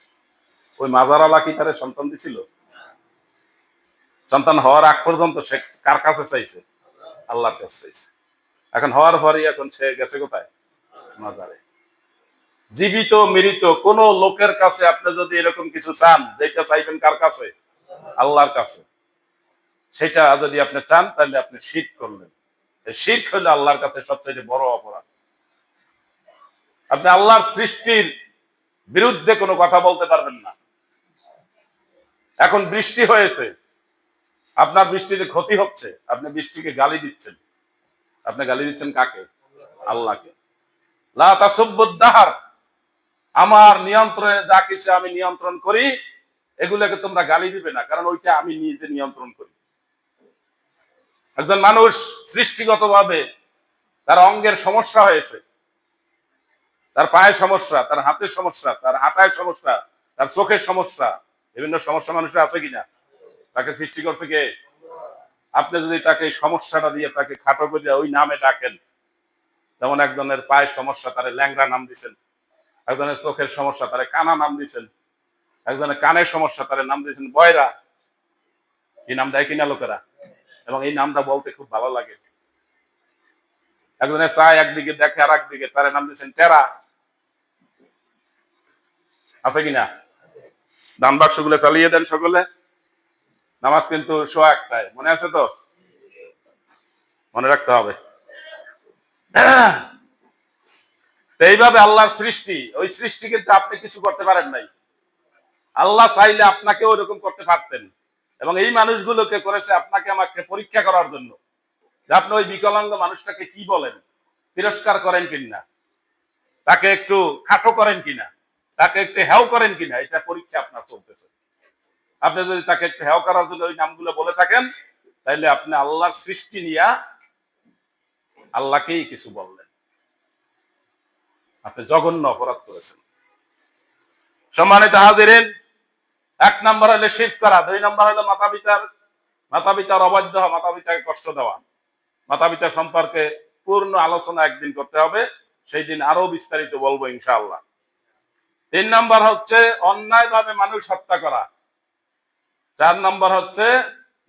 ওই মাজারওয়ালা কি তারে সন্তান দিছিল? সন্তান হওয়ার আগ পর্যন্ত সে কার কাছে চাইছে? আল্লাহর কাছে চাইছে। এখন হওয়ার পরই এখন সে গেছে কোথায়? মাজারে। জীবিত মৃত কোন লোকের কাছে আপনি যদি এরকম কিছু চান, যেটা চাইবেন কার কাছে? আল্লাহর কাছে। সেটা যদি আপনি চান তাহলে আপনি শিরক করলেন। শিরক হলো আল্লাহর কাছে সবচেয়ে বড় অপরাধ। আপনি আল্লাহর সৃষ্টির বিরুদ্ধে কোনো কথা বলতে পারবেন না। এখন বৃষ্টি হয়েছে, আপনার বৃষ্টিতে ক্ষতি হচ্ছে, আপনি বৃষ্টিকে গালি দিচ্ছেন। আপনি গালি দিচ্ছেন কাকে? আল্লাহকে। লা তাসুব্বুদ দাহর, আমার নিয়ন্ত্রণে যা কিছু আমি নিয়ন্ত্রণ করি এগুলোকে তোমরা গালি দিবে না, কারণ ওইটা আমি নিজে নিয়ন্ত্রণ করি। একজন মানুষ সৃষ্টিগতভাবে তার অঙ্গের সমস্যা হয়েছে, তার পায়ে সমস্যা, তার হাতে সমস্যা, তার হাঁটায় সমস্যা, তার চোখের সমস্যা, বিভিন্ন সমস্যা মানুষের আছে কিনা? তাকে সৃষ্টি করছে কে? আপনি যদি তাকে সমস্যাটা দিয়ে তাকে খাটো করে ওই নামে ডাকেন, যেমন একজনের পায়ের সমস্যা তারে ল্যাংড়া নাম দিচ্ছেন, একজনের চোখের সমস্যা তারে কানা নাম দিচ্ছেন, একজনের কানের সমস্যা তারে নাম দিয়েছেন বয়রা। এই নাম দেয় কিনা লোকেরা? এবং এই নামটা বলতে খুব ভালো লাগে। একজনের চায় একদিকে দেখে আর একদিকে, তারে নাম দিয়েছেন টেরা। আছে কিনা? দান বাক্স গুলো চালিয়ে দেন সকলে। নামাজ কিন্তু 1:01, মনে আছে তো? মনে রাখতে হবে। এইভাবে আল্লাহর সৃষ্টি, ওই সৃষ্টি কিন্তু আপনি কিছু করতে পারেন নাই। আল্লাহ চাইলে আপনাকে ওইরকম করতে পারতেন, এবং এই মানুষগুলোকে করেছে আপনাকে আমাকে পরীক্ষা করার জন্য, যে আপনি ওই বিকলাঙ্গ মানুষটাকে কি বলেন, তিরস্কার করেন কিনা, তাকে একটু খাটো করেন কিনা, তাকে একটু হেও করেন কিনা, এটা পরীক্ষা আপনার চলতেছে। আপনি যদি তাকে একটু হেও করার জন্য ওই নামগুলো বলে থাকেন, তাইলে আপনি আল্লাহর সৃষ্টি নিয়া আল্লাহকেই কিছু বললেন, আপনি জঘন্য অপরাধ করেছেন। সম্মানিত হাজিরিন, 1 নম্বর হলো শিরক করা, 2 নম্বর হলো মাতা পিতার মাতা পিতার অবাধ্য হওয়া, মাতা পিতাকে কষ্ট দেওয়া, মাতা পিতা সম্পর্কে পূর্ণ আলোচনা একদিন করতে হবে, সেই দিন আরো বিস্তারিত বলবো ইনশাআল্লাহ। 3 নম্বর হচ্ছে অন্যায়ভাবে মানুষ হত্যা করা। 4 নম্বর হচ্ছে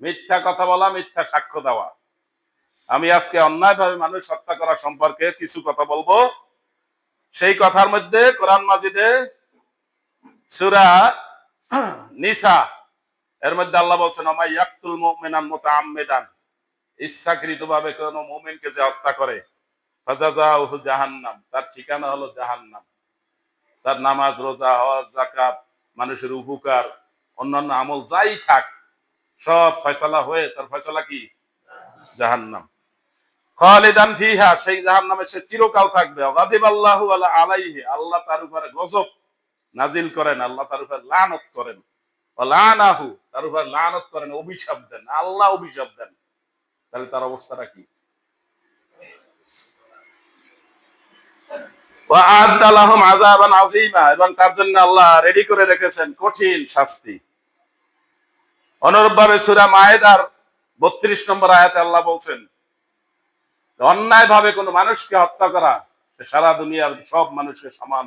মিথ্যা কথা বলা, মিথ্যা সাক্ষ্য দেওয়া। আমি আজকে অন্যায়ভাবে মানুষ হত্যা করা সম্পর্কে কিছু কথা বলবো। সেই কথার মধ্যে কোরআন মাজিদে সূরা নিসা এর মধ্যে আল্লাহ বলছেন, ওমাই ইয়াকতুল মুমিনান মুতাআম্মিদান, ইচ্ছাকৃতভাবে কোন মুমিনকে যে হত্যা করে, ফাজাযাউহু জাহান্নাম, তার ঠিকানা হলো জাহান্নাম। তার নামাজ, রোজা, হজ, যাকাত, মানুষের উপকার, অন্যান্য আমল যাই থাক, সব ফয়সালা হয়ে তার ফয়সালা কি? জাহান্নাম। খালিদান ফিহা, সেই জাহান্নামে সে চিরকাল থাকবে। গাদিবাল্লাহু আলাইহি, আল্লাহ তার উপরে গজব নাজিল করেন, আল্লাহ তার উপরে লানত করেন। লানাহু, তার উপরে লানত করেন, অভিশাপ দেন, আল্লাহ অভিশাপ দেন। তাহলে তার অবস্থাটা কি? ওয়া'আদ্দা লাহুম আযাবান আযীমা, এবং তার জন্য আল্লাহ রেডি করে রেখেছেন কঠিন শাস্তি। অনুরূপভাবে সূরা মায়েদার 32 নম্বর আয়াতে আল্লাহ বলছেন, অন্যায়ভাবে কোনো মানুষকে হত্যা করা, সে সারা দুনিয়ার সব মানুষকে সমান,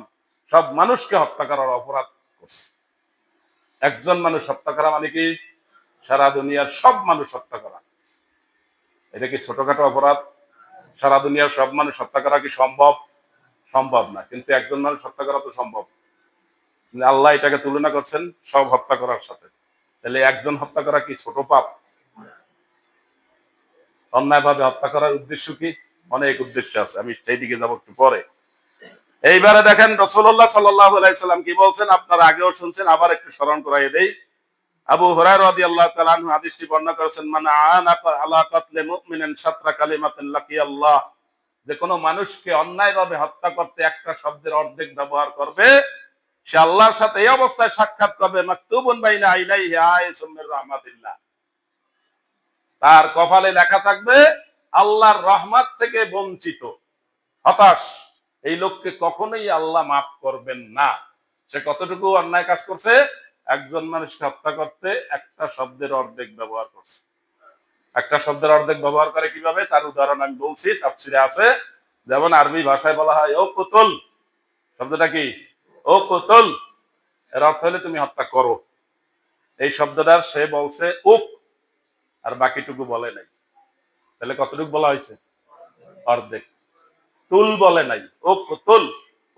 সব মানুষকে হত্যা করার অপরাধ করছে। একজন মানুষ হত্যা করা মানে কি? সারা দুনিয়ার সব মানুষ হত্যা করা। এটা কি ছোটখাটো অপরাধ? সারা দুনিয়ার সব মানুষ হত্যা করা কি সম্ভব? সম্ভব না, কিন্তু একজন মানুষ হত্যা করা তো সম্ভব। আল্লাহ এটাকে তুলনা করছেন সব হত্যা করার সাথে। তাহলে একজন হত্যা করা কি ছোট পাপ? অন্যায়ভাবে হত্যা করার উদ্দেশ্য কি? অনেক উদ্দেশ্য আছে, আমি সেই দিকে যাবো একটু পরে। এইবারে দেখেন রাসূলুল্লাহ সাল্লাল্লাহু আলাইহি সাল্লাম কি বলছেন, আপনারা আগেও শুনছেন, আবার একটু স্মরণ করাই দেই। আবু হুরায়রা রাদিয়াল্লাহু তাআলা আনহু হাদিসটি বর্ণনা করেছেন, মান আনা আলা কাতলি মুমিনিন শাত্রা কালিমাতিন লাকিয়াল্লাহ, যে কোনো মানুষকে অন্যায়ভাবে হত্যা করতে একটা শব্দের অর্ধেক ব্যবহার করবে, সে আল্লাহর সাথে এই অবস্থায় সাক্ষাৎ করবে, মাকতুবুন বাইনা আইনাইহি আয়াতুম মির রাহমাতিল্লাহ, তার কপালে লেখা থাকবে আল্লাহর রহমত থেকে বঞ্চিত, হতাশ। এই লোককে কখনোই আল্লাহ মাফ করবেন না। সে কতটুকু অন্যায় কাজ করছে? একজন মানুষকে হত্যা করতে একটা শব্দের অর্ধেক ব্যবহার করছে। একটা শব্দের অর্ধেক ব্যবহার করে কিভাবে, তার উদাহরণ আমি বলছি, তাফসীরে আছে। যেমন আরবি ভাষায় বলা হয় ও কুতুল, শব্দটা কি? ও কুতুল, এর অর্থ হলে তুমি হত্যা করো। এই শব্দটার সে বলছে উক, আর বাকিটুকু বলে নাই। তাহলে কতটুকু বলা হয়েছে? অর্ধেক। তুল বলে নাই, ও কুতুল,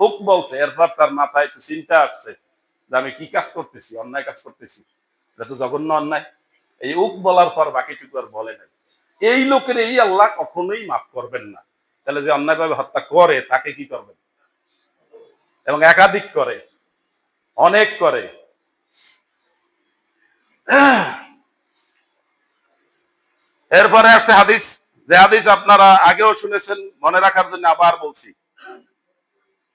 উক বলছে। এরপর তার মাথায় একটু চিন্তা আসছে যে আমি কি কাজ করতেছি, অন্যায় কাজ করতেছি, এটা তো জঘন্য অন্যায়। এই উক বলার পর বাকিটুকু আর বলে নাই। এই লোকের এই আল্লাহ কখনোই মাফ করবেন না। তাহলে যে অন্যায়ভাবে হত্যা করে তাকে কি করবেন? এবং একাধিক করে, অনেক করে। এরপরে আসছে হাদিস, যে হাদিস আপনারা আগেও শুনেছেন, মনে রাখার জন্য আবার বলছি।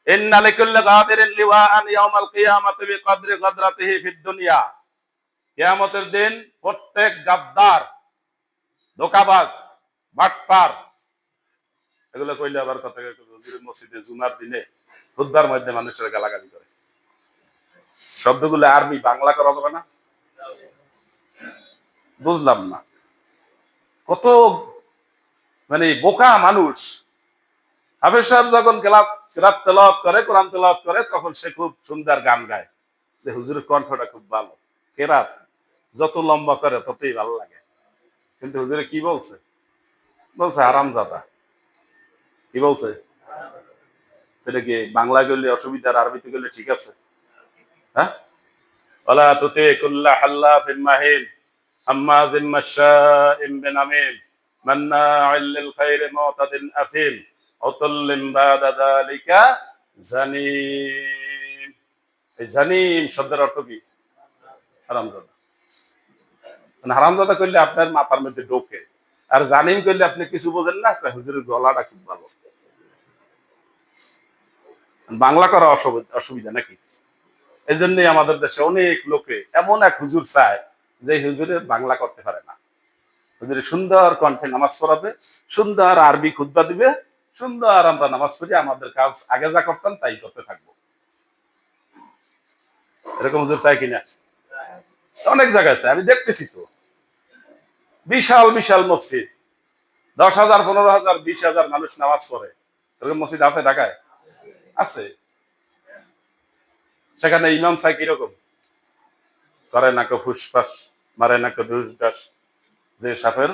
ইন্না লিকুল্লি গাদিরিন লিওয়াআন ইয়াউমাল কিয়ামাতি বিকদরি গাদরাতিহি ফিদ দুনিয়া, কিয়ামতের দিন প্রত্যেক গাদ্দার, ধোঁকাবাজ, বাটপার, এগুলো কইলে আবার কথা হুজুরের মসজিদে জুমার দিনে খুতবার মধ্যে মানুষের গালাগালি করে। শব্দগুলো আরবি বাংলা করা যাবে না? বুঝলাম না, কত মানে বোকা মানুষ। হাফেজ সাহেব যখন কেরাত তেলাওয়াত করে, কোরআন তেলাওয়াত করে, তখন সে খুব সুন্দর গান গায়, যে হুজুরের কণ্ঠটা খুব ভালো, কেরাত যত লম্বা করে ততই ভালো লাগে। কিন্তু হুজুরে কি বলছে? বলছে হারামজাদা। কি বলছে? এটা কি বাংলা করলে অসুবিধা, আর আরবিতে করলে ঠিক আছে? হ্যাঁ, ওয়ালা তুতি কুল্লা হাল্লাফিন মাহিন হাম্মাজিন মাশাইন বিনামিম মান্না'আল লিল খাইরি মু'তাদিন আফিম উতুল্লিন বাদা যালিকা জানিম। এই জানিম শব্দের অর্থ কি? হারামজাদা। মানে হারামজাদা করলে আপনার মাথার মধ্যে ঢোকে, আর জানিম করলে আপনি কিছু বোঝেন না। হুজুরের গলাটা খুব ভালো। বাংলা করা অসুবিধা নাকি? এই জন্যই আমাদের দেশে অনেক লোকে এমন এক হুজুর চায় যে হুজুরে বাংলা করতে পারে না। হুজুরে সুন্দর কণ্ঠে নামাজ পড়াবে, সুন্দর আরবি খুতবা দিবে, সুন্দর আমরা নামাজ পড়ি, আমাদের কাজ আগে যা করতাম তাই করতে থাকবো। এরকম হুজুর চাই কিনা? অনেক জায়গায় আছে, আমি দেখতেছি তো। বিশাল বিশাল মসজিদ, 10,000, 15,000, 20,000 মানুষ নামাজ পড়ে, এরকম মসজিদ আছে ঢাকায়? আছে। সেখানে ইমাম সাহেব কিরকম করে? নাকি ফুসফাস মারে, নাকি ঢুসঢাস, যে সাপের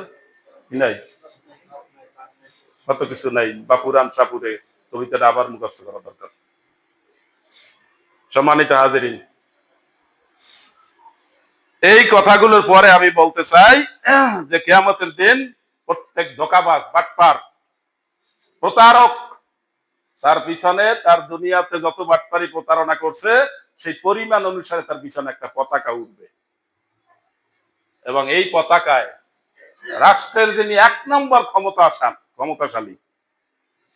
নাই কত কিছু নাই, বা পুরান সাপুরে কবিতাটা আবার মুখস্থ করা দরকার। সম্মানিত হাজিরিন, এই কথাগুলোর পরে আমি বলতে চাই যে কিয়ামতের দিন প্রত্যেক ধোঁকাবাজ, বাটপার, প্রতারক, তার পিছনে, তার দুনিয়াতে যত বাটপারি প্রতারণা করছে সেই পরিমাণ অনুসারে তার পিছনে একটা পতাকা উঠবে, এবং এই পতাকায় রাষ্ট্রের যিনি 1 নম্বর ক্ষমতাশালী,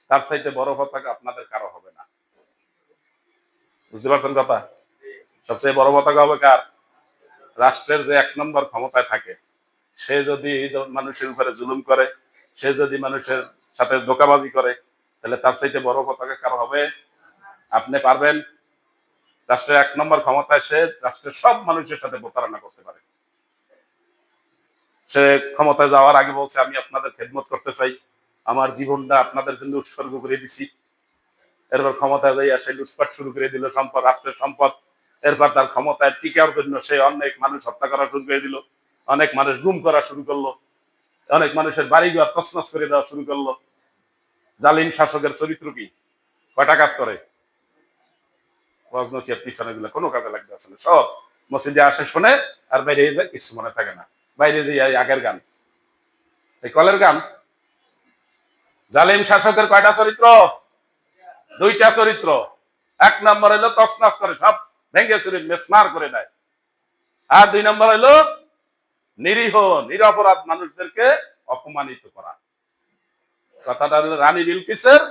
তার চাইতে বড় পতাকা আপনাদের কারো হবে না। বুঝতে পারছেন কথা? সবচেয়ে বড় পতাকা হবে কার? রাষ্ট্রের যে 1 নম্বর ক্ষমতায় থাকে, সে যদি মানুষের উপরে জুলুম করে, সে যদি মানুষের সাথে ধোঁকাবাজি করে, তাহলে তার চাইতে বড় পতাকা কারো হবে? আপনি পারবেন? রাষ্ট্রের 1 নম্বর ক্ষমতায় সে রাষ্ট্রের সব মানুষের সাথে প্রতারণা করতে পারে। সে ক্ষমতায় যাওয়ার আগে বলছে, আমি আপনাদের খেদমত করতে চাই, আমার জীবনটা আপনাদের জন্য উৎসর্গ করে দিছি। এরপর ক্ষমতায় যাইয়া সে লুটপাট শুরু করে দিল সম্পদ, রাষ্ট্রের সম্পদ। এরপর তার ক্ষমতায় টিকার জন্য সে অনেক মানুষ হত্যা করা শুরু করে দিল, অনেক মানুষ গুম করা শুরু করলো, অনেক মানুষের বাড়িঘর তছনছ করে দেওয়া শুরু করলো। জালিম শাসকের চরিত্র কি? কয়টা কাজ করে? পিছনে গুলো কোনো কাজে লাগবে আসলে, সব মসজিদে আসে শোনে, আর বাইরে যায় কিছু মনে থাকে না, বাইরে যে আগের গান, এই কলের গান। জালিম শাসকের কয়টা চরিত্র? 2টা চরিত্র। 1 নম্বর হইলো তছনছ করে সব ভেঙে চুরে মেসমার করে দেয়, আর 2 নম্বর হইলো নিরীহ নিরপরাধ মানুষদেরকে অপমানিত করা। কথাটা হলো রানী বিলকিসের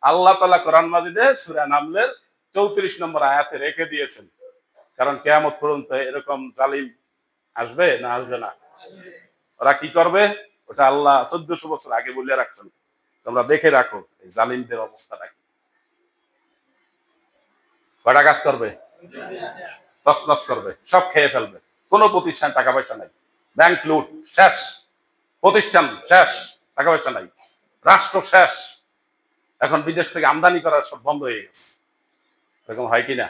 আল্লাহ তাআলা কোরআন মাজিদে সূরা নামলের 34 নম্বর আয়াতে রেখে দিয়েছেন। কারণ কিয়ামত পর্যন্ত এরকম জালিম আসবে না আসবে না? ওরা কি করবে ওটা আল্লাহ 1400 বছর আগে বলে রাখছেন, তোমরা দেখে রাখো এই জালিমদের অবস্থাটা কি। কয়টা কাজ করবে? তছনছ করবে, সব খেয়ে ফেলবে, কোনো প্রতিষ্ঠান টাকা পয়সা নাই, ব্যাংক লুট শেষ, প্রতিষ্ঠান শেষ, টাকা পয়সা নাই, রাষ্ট্র শেষ। এখন বিদেশ থেকে আমদানি করা সব বন্ধ হয়ে গেছে। এরকম হয় কিনা?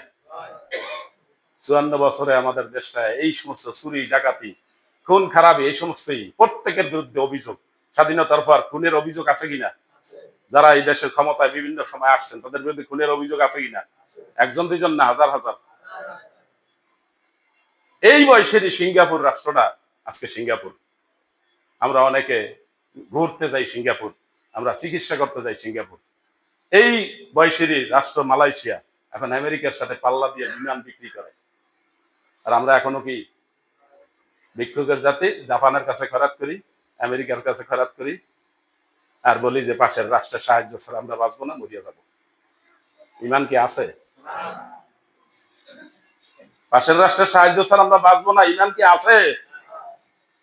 54 বছরে আমাদের দেশটা এই সমস্ত চুরি, ডাকাতি, খুন খারাপি, এই সমস্তই প্রত্যেকের বিরুদ্ধে অভিযোগ। স্বাধীনতার পর খুনের অভিযোগ আছে কিনা? যারা এই দেশের ক্ষমতায় বিভিন্ন সময় আসছেন তাদের বিরুদ্ধে খুনের অভিযোগ আছে কিনা? 1 2 না, হাজার হাজার। এই বয়সেরই সিঙ্গাপুর রাষ্ট্রটা আজকে সিঙ্গাপুর। আমরা অনেকে ঘুরতে যাই সিঙ্গাপুর, আমরা চিকিৎসা করতে যাই সিঙ্গাপুর। এই বয়সেরই রাষ্ট্র মালয়েশিয়া এখন আমেরিকার সাথে পাল্লা দিয়ে বিমান বিক্রি করে, আর আমরা এখনো কি ভিক্ষুকের জাতি, জাপানের কাছে খরচ করি, আমেরিকার কাছে খরচ করি, আর বলি যে পাশের রাষ্ট্রের সাহায্য ছাড়া আমরা বাঁচবো না, মরিয়া যাবো। ইমান কি আছে? পাশের রাষ্ট্রের সাহায্য ছাড়া আমরা বাঁচবো না, ইমান কি আছে?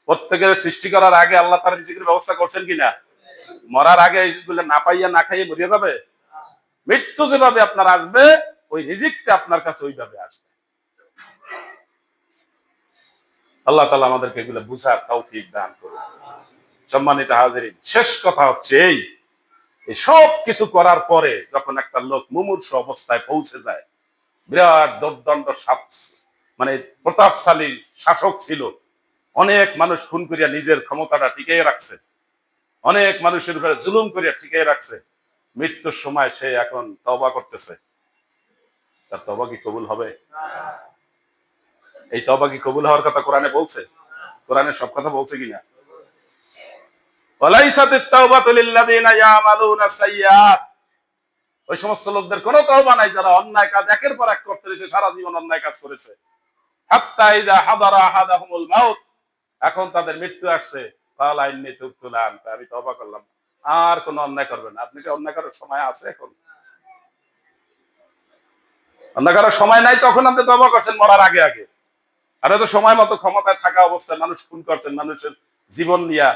প্রত্যেকের সৃষ্টি করার আগে আল্লাহ তার রিজিকের ব্যবস্থা করছেন কিনা? মরার আগে এইগুলো না পাইয়া না খাইয়ে মরিয়া যাবে? মৃত্যু যেভাবে আপনার আসবে, ওই রিজিকটা আপনার কাছে ওইভাবে আসবে। আল্লাহ তাআলা আমাদেরকে এগুলো বুঝার তৌফিক দান করুন। সম্মানিত হাজিরিন, শেষ কথা হচ্ছে এই সব কিছু করার পরে যখন একটা লোক মুমূর্ষু অবস্থায় পৌঁছে যায়, বিরাট দুর্দণ্ড মানে প্রতাপশালী শাসক ছিল, অনেক মানুষ খুন করিয়া নিজের ক্ষমতাটা টিকিয়ে রাখছে, অনেক মানুষের উপরে জুলুম করিয়া টিকিয়ে রাখছে, মৃত্যুর সময় সে এখন তওবা করতেছে, তার তওবা কি কবুল হবে? এই তওবা কি কবুল হওয়ার কথা কোরআনে বলছে? কোরআনে সব কথা বলছে কিনা? ওয়ালাইসাতিত তাওবাতু লিল্লাযিনা ইয়ামালুনা সাইয়্যাত, ওই সমস্ত লোকদের কোনো তওবা নাই যারা অন্যায় কাজ একের পর এক করতে রয়েছে, সারা জীবন অন্যায় কাজ করেছে। হাত্তা ইযা হাদারা আহাদাহুমুল মাউত, এখন তাদের মৃত্যু আসছে, ক্বালা ইন্নী তুবতু আন, আমি তওবা করলাম, আর কোনো অন্যায় করবে না। আপনি কি অন্যায় করার সময় আছে? এখন অন্যায় করার সময় নাই, তখন আপনি তওবা করছেন মরার আগে আগে। আর এত সময় মতো ক্ষমতায় থাকা অবস্থায় মানুষ খুন করছেন, মানুষের জীবন নিয়ে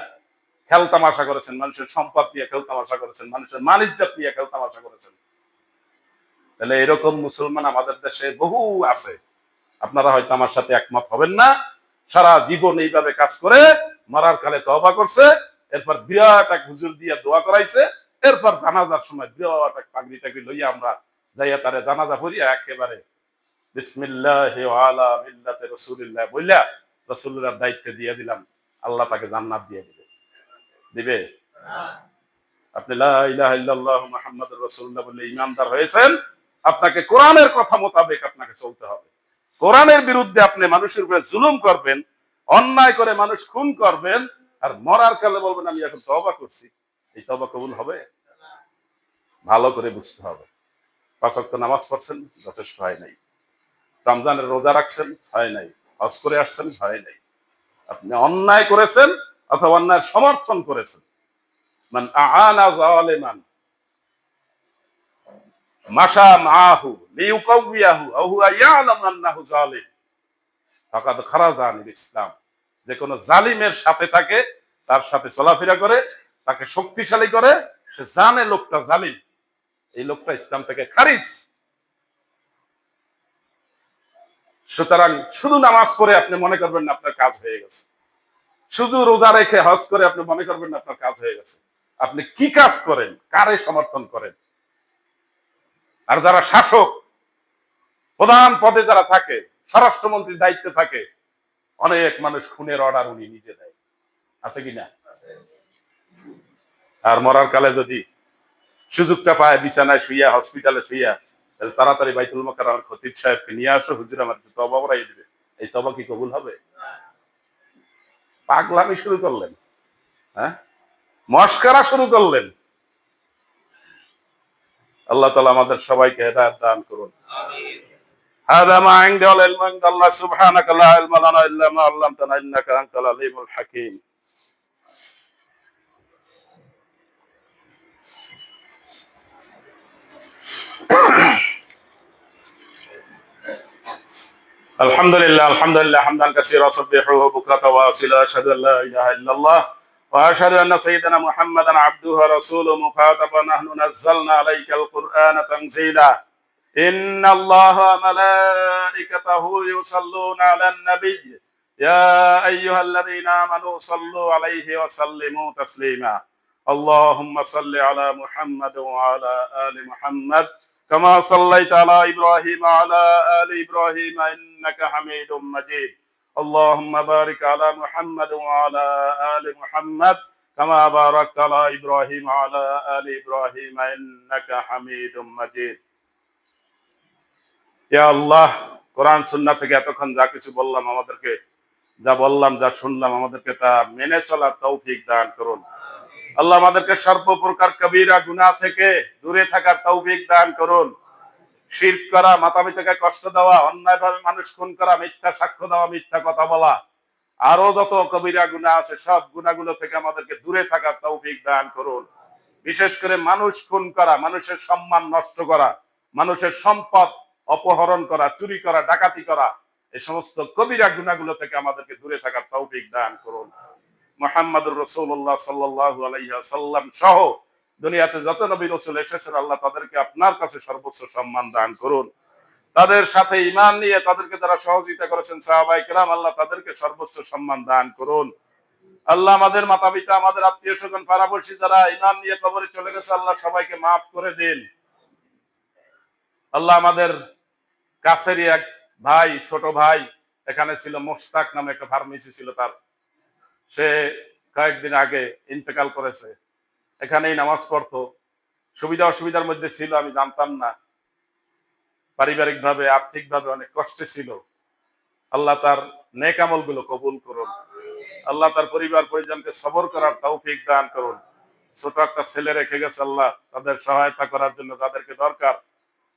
খেল তামাশা করেছেন, মানুষের সম্পদ নিয়ে খেল তামাশা করেছেন, মানুষের মান ইজ্জত নিয়ে খেল তামাশা করেছেন। তাহলে এরকম মুসলমান আমাদের দেশে বহু আছে। আপনারা হয়তো আমার সাথে একমত হবেন না, সারা জীবন এইভাবে কাজ করে মরার কালে তওবা করছে, এরপর বিরাট এক হুজুর দিয়ে দোয়া করাইছে, এরপর জানাজার সময় বিরাট এক পাগড়ি টাগড়ি লইয়া আমরা যাইয়া তারে জানাজা পড়িয়া একেবারে বিসমিল্লাহি ওয়া আলা মিল্লাতি রাসূলিল্লাহ বইলা রাসূলুল্লাহর দায়িত্ব দিয়ে দিলাম, আল্লাহ তাকে জান্নাত দিয়ে দিবে। দিবে? আপনি লা ইলাহা ইল্লাল্লাহ মুহাম্মাদুর রাসূলুল্লাহ বলে ঈমানদার হয়েছেন, আপনাকে কোরআনের কথা মোতাবেক আপনাকে চলতে হবে। কোরআনের বিরুদ্ধে আপনি মানুষের উপরে জুলুম করবেন, অন্যায় করে মানুষ খুন করবেন, আর মরার কালে বলবেন আমি এখন তওবা করছি, এই তওবা কবুল হবে? ভালো করে বুঝতে হবে। ৫ ওয়াক্ত নামাজ পড়ছেন, যথেষ্ট হয় নাই। রমজানের রোজা রাখছেন, হয় নাই। হজ করে আসছেন, হয় নাই। আপনি অন্যায় করেছেন অথবা অন্যায়ের সমর্থন করেছেন। মান আআনা যালিমান মাশা মাহু লিইউকাউয়াহু আও হুয়া ইয়ালামু আন্নাহু যালিম ফাকাদ খারাজা আনিল ইসলাম। যে কোনো জালিমের সাথে থাকে, তার সাথে চলাফেরা করে, তাকে শক্তিশালী করে, সে জানে লোকটা জালিম, এই লোকটা ইসলাম থেকে খারিজ। সুতরাং শুধু নামাজ পড়ে আপনি মনে করবেন না আপনার কাজ হয়ে গেছে, শুধু রোজা রেখে হজ করে আপনি মনে করবেন না আপনার কাজ হয়ে গেছে। আপনি কি কাজ করেন, কারে সমর্থন করেন? আর যারা শাসক, প্রধান পদে যারা থাকে, স্বরাষ্ট্রমন্ত্রীর দায়িত্বে থাকে, অনেক মানুষ খুনের অর্ডার উনি নিজে দেয়, আছে কিনা? আর মরার কালে যদি সুযোগটা পায়, বিছানায় শুইয়া, হসপিটালে শুইয়া, তাহলে তাড়াতাড়ি বাইতুল মোকাররমের খতিব সাহেবকে নিয়ে আসো, হুজুর আমার তওবা পড়াই দিবে, এই তওবা কি কবুল হবে? পাগলামি শুরু করলেন, হ্যাঁ, মস্করা শুরু করলেন। আল্লাহ তাআলা আমাদের সবাইকে হেদায়েত দান করুন। আমিন। هذا ما عندي والعلم عند الله سبحانك لا علم لنا إلا ما علمتنا إنك أنت العليم الحكيم. الحمد لله حمدا كثيرا سبحوه بكرة وأصيلا أشهد أن لا إله إلا الله وأشهد أن سيدنا محمدا عبده ورسوله مخاطبا نحن نزلنا عليك القرآن تنزيلا إن الله وملائكته يصلون على النبي يا أيها الذين آمنوا صلوا عليه وسلموا تسليما اللهم صل على محمد وعلى آل محمد كما صليت على إبراهيم وعلى آل إبراهيم إنك حميد مجيد اللهم بارك على محمد وعلى آل محمد كما باركت على إبراهيم وعلى آل إبراهيم إنك حميد مجيد ইয়া আল্লাহ, কোরআন সুন্নাহ থেকে এতক্ষণ যা কিছু বললাম, আমাদেরকে যা বললাম, যা শুনলাম, আমাদেরকে তা মেনে চলার তৌফিক দান করুন। আল্লাহ আমাদেরকে সর্বপ্রকার কবিরা গুনাহ থেকে দূরে থাকার তৌফিক দান করুন। শিরক করা, মাতা-পিতাকে কষ্ট দেওয়া, অন্যায়ভাবে মানুষ খুন করা, মিথ্যা সাক্ষ্য দেওয়া, মিথ্যা কথা বলা, আরো যত কবিরা গুনাহ আছে সব গুনাহগুলো থেকে আমাদেরকে দূরে থাকার তৌফিক দান করুন। বিশেষ করে মানুষ খুন করা, মানুষের সম্মান নষ্ট করা, মানুষের সম্পদ অপহরণ করা, চুরি করা, ডাকাতি করা, এই সমস্ত কবিরা গুনাহগুলো থেকে আমাদেরকে দূরে থাকার তৌফিক দান করুন। মুহাম্মদুর রাসূলুল্লাহ সাল্লাল্লাহু আলাইহি ওয়াসাল্লাম সহ দুনিয়াতে যত নবী রাসূল এসেছেন, আল্লাহ তাদেরকে আপনার কাছে সর্বোচ্চ সম্মান দান করুন। তাদের সাথে ঈমান নিয়ে তাদেরকে যারা সহযোগিতা করেছেন সাহাবায়ে কেরাম, আল্লাহ তাদেরকে সর্বোচ্চ সম্মান দান করুন। আল্লাহ আমাদের মাতা-পিতা, আমাদের আত্মীয়-স্বজন, পাড়াপড়শি যারা ঈমান নিয়ে কবরে চলে গেছে, আল্লাহ সবাইকে মাফ করে দিন। আল্লাহ আমাদের কাছেরই এক ভাই, ছোট ভাই এখানে ছিল, মোশতাক নামে একটা ফার্মেসি ছিল তার, সে কয়েকদিন আগে ইন্তেকাল করেছে। এখানেই নামাজ পড়তো, সুবিধা অসুবিধার মধ্যে ছিল, আমি জানতাম না, পারিবারিক ভাবে আর্থিক ভাবে অনেক কষ্টে ছিল। আল্লাহ তার নেক আমল গুলো কবুল করুন। আল্লাহ তার পরিবার পরিজনকে সবর করার তৌফিক দান করুন। ছোট একটা ছেলে রেখে গেছে, আল্লাহ তাদের সহায়তা করার জন্য যাদেরকে দরকার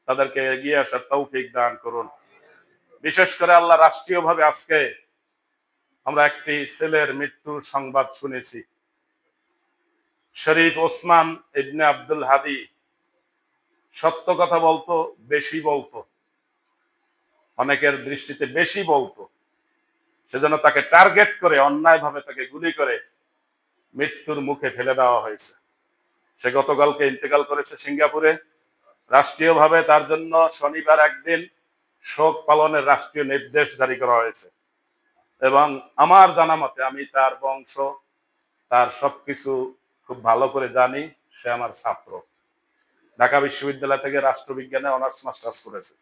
তাদেরকে এগিয়ে আসার তৌফিক দান করুন। বিশেষ করে আল্লাহ রাষ্ট্রীয়ভাবে আজকে আমরা একটি ছেলের মৃত্যুর সংবাদ শুনেছি। শরীফ ওসমান ইবনে আব্দুল হাদি সত্য কথা বলতো, বেশি বলতো, অনেকের দৃষ্টিতে বেশি বলতো, সেজন্য তাকে টার্গেট করে অন্যায়ভাবে তাকে গুলি করে মৃত্যুর মুখে ফেলে দেওয়া হয়েছে। সে গতকালকে ইন্তেকাল করেছে সিঙ্গাপুরে। রাষ্ট্রীয়ভাবে তার জন্য শনিবার একদিন শোক পালনের রাষ্ট্রীয় নির্দেশ জারি করা হয়েছে। এবং আমার জানা মতে আমি তার বংশ, তার সবকিছু খুব ভালো করে জানি। সে আমার ছাত্র, ঢাকা বিশ্ববিদ্যালয় থেকে রাষ্ট্রবিজ্ঞানে অনার্স মাস্টার্স করেছে।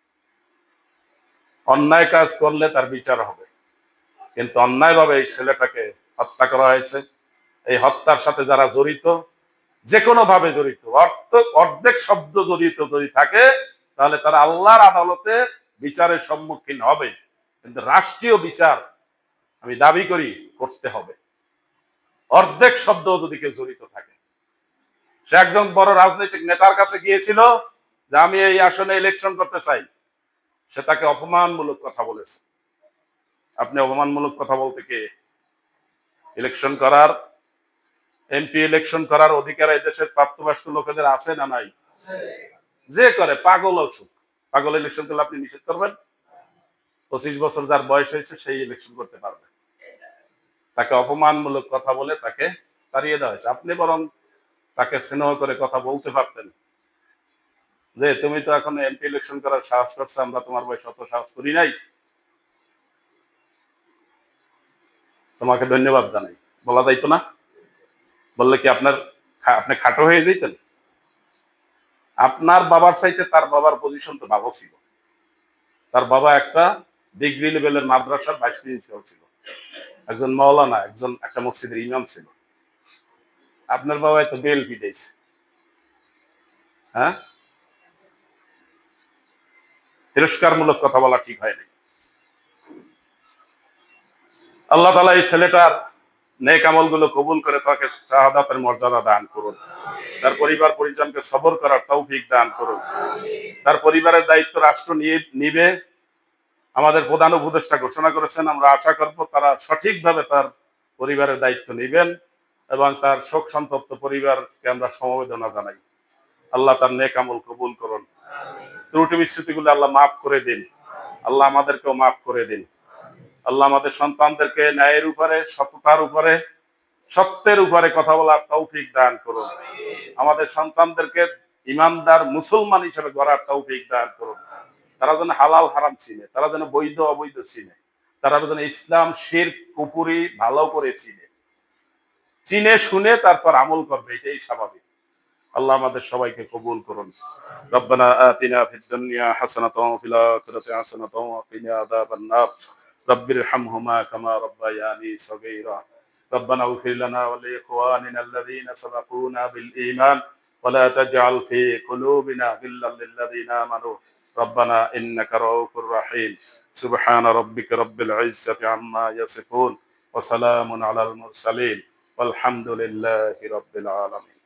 অন্যায় কাজ করলে তার বিচার হবে, কিন্তু অন্যায়ভাবে এই ছেলেটাকে হত্যা করা হয়েছে। এই হত্যার সাথে যারা জড়িত, যে কোনো ভাবে জড়িত, অর্ধেক শব্দ জড়িত যদি থাকে, তাহলে তারা আল্লাহর আদালতে বিচারের সম্মুখীন হবে। কিন্তু রাষ্ট্রীয় বিচার আমি দাবি করি করতে হবে, অর্ধেক শব্দ যদি কেউ জড়িত থাকে। সে একজন বড় রাজনৈতিক নেতার কাছে গিয়েছিল যে আমি এই আসনে ইলেকশন করতে চাই। সে তাকে অপমানমূলক কথা বলেছে। আপনি অপমানমূলক কথা বলতে কে? ইলেকশন করার, এমপি ইলেকশন করার অধিকার এই দেশের প্রাপ্তবয়স্ক লোকেদের আছে না নাই? যে করে পাগল অসুখ, পাগল ইলেকশন করলে আপনি নিষেধ করবেন? 25 বছর যার বয়স হয়েছে সেই ইলেকশন করতে পারবে। তাকে অপমানমূলক কথা বলে তাকে তাড়িয়ে দেওয়া হয়েছে। আপনি বরং তাকে স্নেহ করে কথা বলতে পারতেন যে তুমি তো এখন এমপি ইলেকশন করার সাহস করছো, আমরা তোমার বয়স অত সাহস করি নাই, তোমাকে ধন্যবাদ জানাই, বলা যাইতো না? বললে কি আপনি খাটো হয়ে যেতেন? আপনার বাবার চাইতে তার বাবার পজিশন তো ভালো ছিল। তার বাবা একটা ডিগ্রি লেভেলের মাদ্রাসার ভাইস প্রিন্সিপাল ছিল, একজন মাওলানা, একটা মসজিদের ইমাম ছিল। আপনার বাবা তো বেল পিটাইছে। হ্যাঁ, তিরস্কারমূলক কথা বলা ঠিক হয়নি। আল্লাহ তাআলা এই ছেলেটার নেক আমল গুলো কবুল করে তাকে শাহাদাতের মর্যাদা দান করুন। তার পরিবার পরিজনকে সবর করার তৌফিক দান করুন। তার পরিবারের দায়িত্ব রাষ্ট্র নিবে। আমাদের প্রধান উপদেষ্টা ঘোষণা করেছেন, আমরা আশা করব তারা সঠিকভাবে তার পরিবারের দায়িত্ব নেবেন এবং তার শোক সন্তপ্ত পরিবারকে আমরা সমবেদনা জানাই। আল্লাহ তার নেক আমল কবুল করুন। ত্রুটি বিচ্যুতিগুলো আল্লাহ মাফ করে দিন। আল্লাহ আমাদেরকেও মাফ করে দিন। আল্লাহ আমাদের সন্তানদেরকে ন্যায়ের উপরে, সততার উপরে, সত্যের উপরে কথা বলার তৌফিক দান করুন। আমাদের সন্তানদেরকে ইমানদার মুসলমান হিসেবে গড়ার তৌফিক দান করুন। তারা যেন হালাল হারাম চিনে, তারা যেন বৈধ অবৈধ চিনে, তারা যেন ইসলাম শিরক কুফরি ভালো করে চিনে শুনে তারপর আমল করবে, এটাই স্বাভাবিক। আল্লাহ আমাদের সবাইকে কবুল করুন। রব্বানা আতিনা ফিদ দুনিয়া হাসানাতাও ওয়া ফিল আখিরাতি হাসানাতাও ওয়া কিনা আযাবান নার। রব্বিরহামহুমা কামা রাব্বায়ানি সগীরা। রব্বানা ইগফির লানা ওয়া লিইখওয়ানিনা আল্লাযীনা সাবাকুনা বিল ঈমান ওয়া লা তাজআল ফি কুলুবিনা গিল্লাল লিল্লাযীনা আমানু রব্বানা ইন্নাকা রাউফুর রাহিম। সুবহানা রাব্বিকা রাব্বিল ইজ্জাতি আম্মা ইয়াসিফুন ওয়া সালামুন আলাল মুরসালিন ওয়ালহামদুলিল্লাহি রাব্বিল আলামিন।